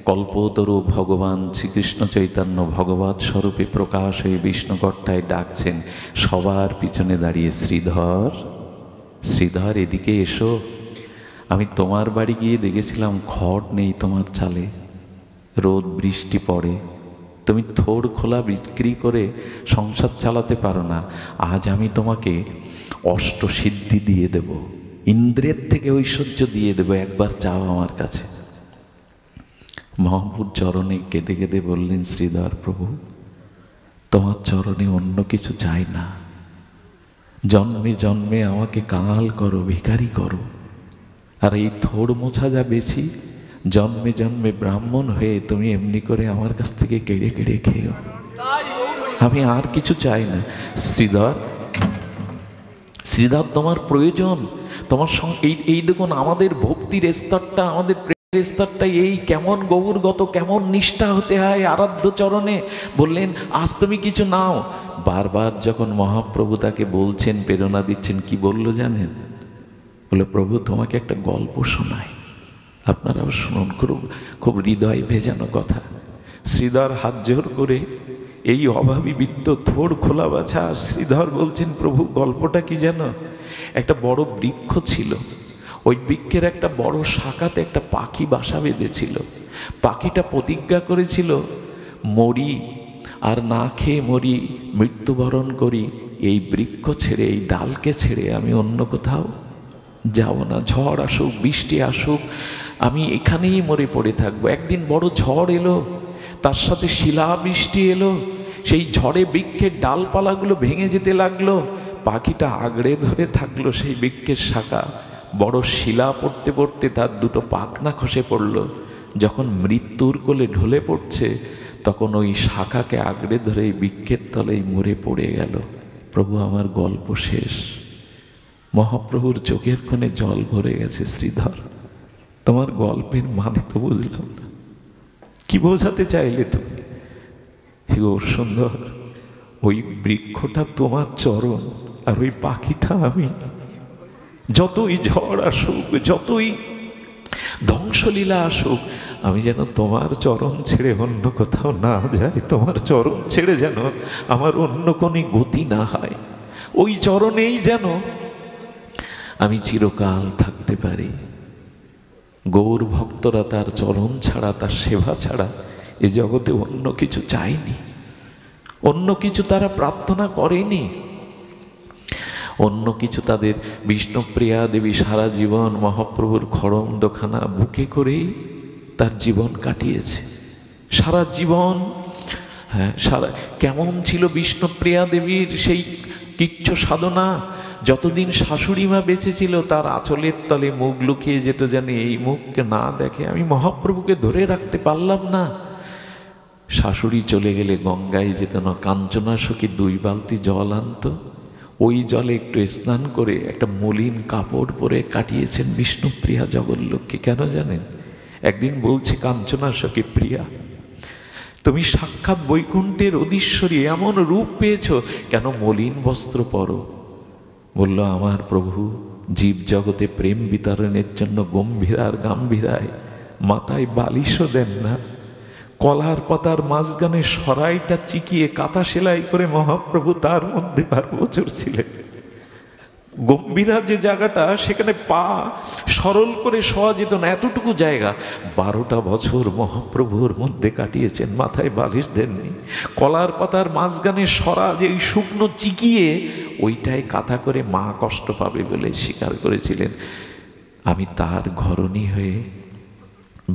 কল্পতরু ভগবান শ্রীকৃষ্ণ চৈতন্য ভগবৎ স্বরূপে প্রকাশ হয়ে বিষ্ণুকর্তায় ডাকছেন, সবার পিছনে দাঁড়িয়ে, শ্রীধর শ্রীধর এদিকে এসো, আমি তোমার বাড়ি গিয়ে দেখেছিলাম খড় নেই তোমার চালে, রোদ বৃষ্টি পড়ে, তুমি থোড় খোলা বিক্রি করে সংসার চালাতে পারো না, আজ আমি তোমাকে অষ্টসিদ্ধি দিয়ে দেব, ইন্দ্রের থেকে ঐশ্বর্য দিয়ে দেব, একবার চাও আমার কাছে। মহাপ্রভুর চরণে কেঁদে কেঁদে বললেন, শ্রীধর প্রভু তোমার চরণে অন্য কিছু চাই না, জন্মে জন্মে আমাকে কাঙাল করো, ভিখারি করো, আর এই থোড় মোছা যা বেশি, জন্মে জন্মে ব্রাহ্মণ হয়ে তুমি এমনি করে আমার কাছ থেকে কেড়ে কেড়ে খেয়েও, আমি আর কিছু চাই না। শ্রীধর শ্রীধর তোমার প্রয়োজন, তোমার সঙ্গে এই দেখুন আমাদের ভক্তির স্তরটা, আমাদের প্রেমের স্তরটা এই কেমন গৌরগত, কেমন নিষ্ঠা হতে হয় আরাধ্য চরণে। বললেন আজ তুমি কিছু নাও। বারবার যখন মহাপ্রভু তাকে বলছেন, প্রেরণা দিচ্ছেন, কি বললো জানেন? বলে, প্রভু তোমাকে একটা গল্প শোনায়, আপনারাও শুনুন, খুব হৃদয় ভেজানো কথা। শ্রীধর হাত জোর করে এই অভাবী বিত্ত থোড় খোলা বাছা, শ্রীধর বলছেন, প্রভু গল্পটা কি জানো? একটা বড় বৃক্ষ ছিল, ওই বৃক্ষের একটা বড় শাখাতে একটা পাখি বাসা বেঁধেছিল। পাখিটা প্রতিজ্ঞা করেছিল, মরি আর না খেয়ে মরি, মৃত্যুবরণ করি, এই বৃক্ষ ছেড়ে, এই ডালকে ছেড়ে আমি অন্য কোথাও যাব না, ঝড় আসুক বৃষ্টি আসুক আমি এখানেই মরে পড়ে থাকবো। একদিন বড় ঝড় এলো, তার সাথে শিলাবৃষ্টি এলো, সেই ঝড়ে বৃক্ষের ডালপালাগুলো ভেঙে যেতে লাগলো, পাখিটা আগড়ে ধরে থাকলো সেই বৃক্ষের শাখা, বড় শিলা পড়তে পড়তে তার দুটো পাখনা খসে পড়লো। যখন মৃত্যুর কোলে ঢলে পড়ছে, তখন ওই শাখাকে আগড়ে ধরে বৃক্ষের তলেই মরে পড়ে গেল। প্রভু আমার গল্প শেষ। মহাপ্রভুর চোখের কোণে জল ভরে গেছে। শ্রীধর তোমার গল্পের মানে তো বুঝলাম না, কি বোঝাতে চাইলে তুমি? হে গো সুন্দর, ওই বৃক্ষটা তোমার চরণ, আর ওই পাখিটা আমি। যতই ঝড় আসুক, যতই ধ্বংসলীলা আসুক, আমি যেন তোমার চরণ ছেড়ে অন্য কোথাও না যাই, তোমার চরণ ছেড়ে যেন আমার অন্য কোনো গতি না হয়, ওই চরণেই যেন আমি চিরকাল থাকতে পারি। গৌর ভক্তরা তার চরণ ছাড়া, তার সেবা ছাড়া এ জগতে অন্য কিছু চায়নি, অন্য কিছু তারা প্রার্থনা করেনি, অন্য কিছু তাদের। বিষ্ণুপ্রিয়া দেবী সারা জীবন মহাপ্রভুর খড়মদখানা বুকে করেই তার জীবন কাটিয়েছে, সারা জীবন। হ্যাঁ, সারা কেমন ছিল বিষ্ণুপ্রিয়া দেবীর সেই কিচ্ছু সাধনা। যতদিন শাশুড়ি মা বেঁচে ছিল, তার আঁচলের তলে মুখ লুকিয়ে যেত, জানে এই মুখকে না দেখে আমি মহাপ্রভুকে ধরে রাখতে পারলাম না। শাশুড়ি চলে গেলে গঙ্গায় যেত না, কাঞ্চনা সখী 2 বালতি জল আনতো, ওই জলে একটু স্নান করে একটা মলিন কাপড় পরে কাটিয়েছেন বিষ্ণুপ্রিয়া জগৎলক্ষ্মী। কেন জানেন? একদিন বলছে কাঞ্চনা সখী, প্রিয়া তুমি সাক্ষাৎ বৈকুণ্ঠের অধীশ্বরী, এমন রূপ পেয়েছ, কেন মলিন বস্ত্র পরো? বলল, আমার প্রভু জীব জগতে প্রেম বিতরণের জন্য গম্ভীরার গাম্ভীরায় মাথায় বালিশও দেন না, কলার পাতার মাঝখানে সরাইটা চিকিয়ে কাঁথা সেলাই করে মহাপ্রভু তার মধ্যে 12 বছর ছিলেন। গম্ভীরা যে জায়গাটা, সেখানে পা সরল করে শোয়া যেত না, এতটুকু জায়গা 12টা বছর মহাপ্রভুর মধ্যে কাটিয়েছেন, মাথায় বালিশ দেননি। কলার পাতার মাঝখানে সরা যে শুকনো চিকিয়ে ওইটাই কাঁথা করে মা কষ্ট পাবে বলে স্বীকার করেছিলেন। আমি তার ঘরণী হয়ে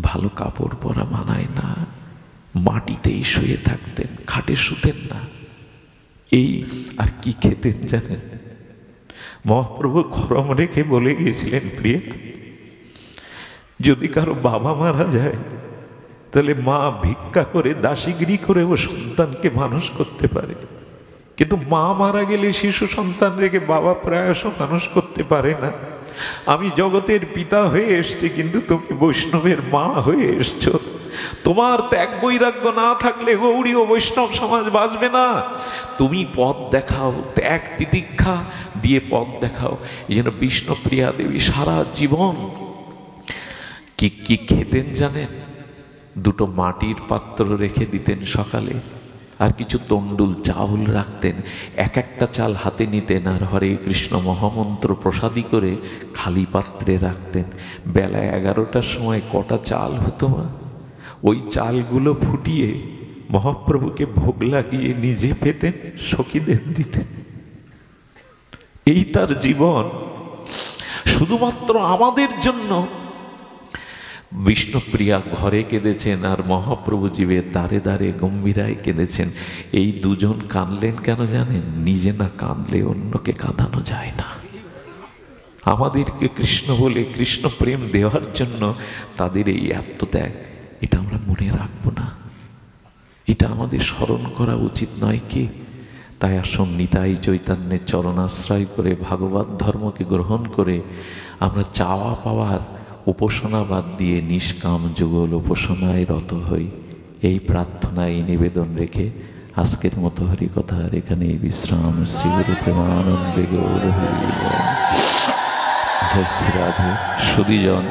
ভালো কাপড় পরা মানায় না, মাটিতেই শুয়ে থাকতেন, খাটে শুতেন না। এই আর কি খেতেন জানেন? মহাপ্রভু খরম রেখে বলে গিয়েছিলেন, প্রিয়া যদি কারো বাবা মারা যায়, তাহলে মা ভিক্ষা করে দাসীগিরি করে ও সন্তানকে মানুষ করতে পারে, কিন্তু মা মারা গেলে শিশু সন্তান রেখে বাবা প্রায়শ মানুষ করতে পারে না। আমি জগতের পিতা হয়ে এসছি, কিন্তু তুমি বৈষ্ণবের মা হয়ে এসছো। তোমার ত্যাগ বৈরাগ্য না থাকলে গৌড়ী ও বৈষ্ণব সমাজ বাঁচবে না। তুমি পথ দেখাও, ত্যাগ তিতিক্ষা দিয়ে পথ দেখাও। এই জন্য বিষ্ণুপ্রিয়া দেবী সারা জীবন কি কি খেতেন জানেন? দুটো মাটির পাত্র রেখে দিতেন সকালে, আর কিছু তন্ডুল চাউল রাখতেন। এক একটা চাল হাতে নিতেন আর হরে কৃষ্ণ মহামন্ত্র প্রসাদী করে খালি পাত্রে রাখতেন। বেলা 11টার সময় কটা চাল হতো মা, ওই চালগুলো ফুটিয়ে মহাপ্রভুকে ভোগ লাগিয়ে নিজে পেতেন, সখীদের দিতেন। এই তার জীবন, শুধুমাত্র আমাদের জন্য। বিষ্ণুপ্রিয়া ঘরে কেঁদেছেন আর মহাপ্রভু জীবের দ্বারে দ্বারে গম্ভীরায় কেঁদেছেন। এই দুজন কাঁদলেন কেন জানেন? নিজে না কাঁদলে অন্যকে কাঁদানো যায় না। আমাদেরকে কৃষ্ণ বলে কৃষ্ণ প্রেম দেওয়ার জন্য তাদের এই আত্মত্যাগ, এটা আমরা মনে রাখবো না? এটা আমাদের স্মরণ করা উচিত নয় কি? তাই আসুন নিতাই চৈতন্যের চরণাশ্রয় করে ভাগবত ধর্মকে গ্রহণ করে আমরা চাওয়া পাওয়ার উপাসনা বাদ দিয়ে নিষ্কাম যুগল উপাসনায় রত হই। এই প্রার্থনায় নিবেদন রেখে আজকের মতো হরিকথার এখানেই বিশ্রাম। শ্রী গুরু প্রেমানন্দে গৌর হরি। জয় শ্রী রাধে। সুধীজন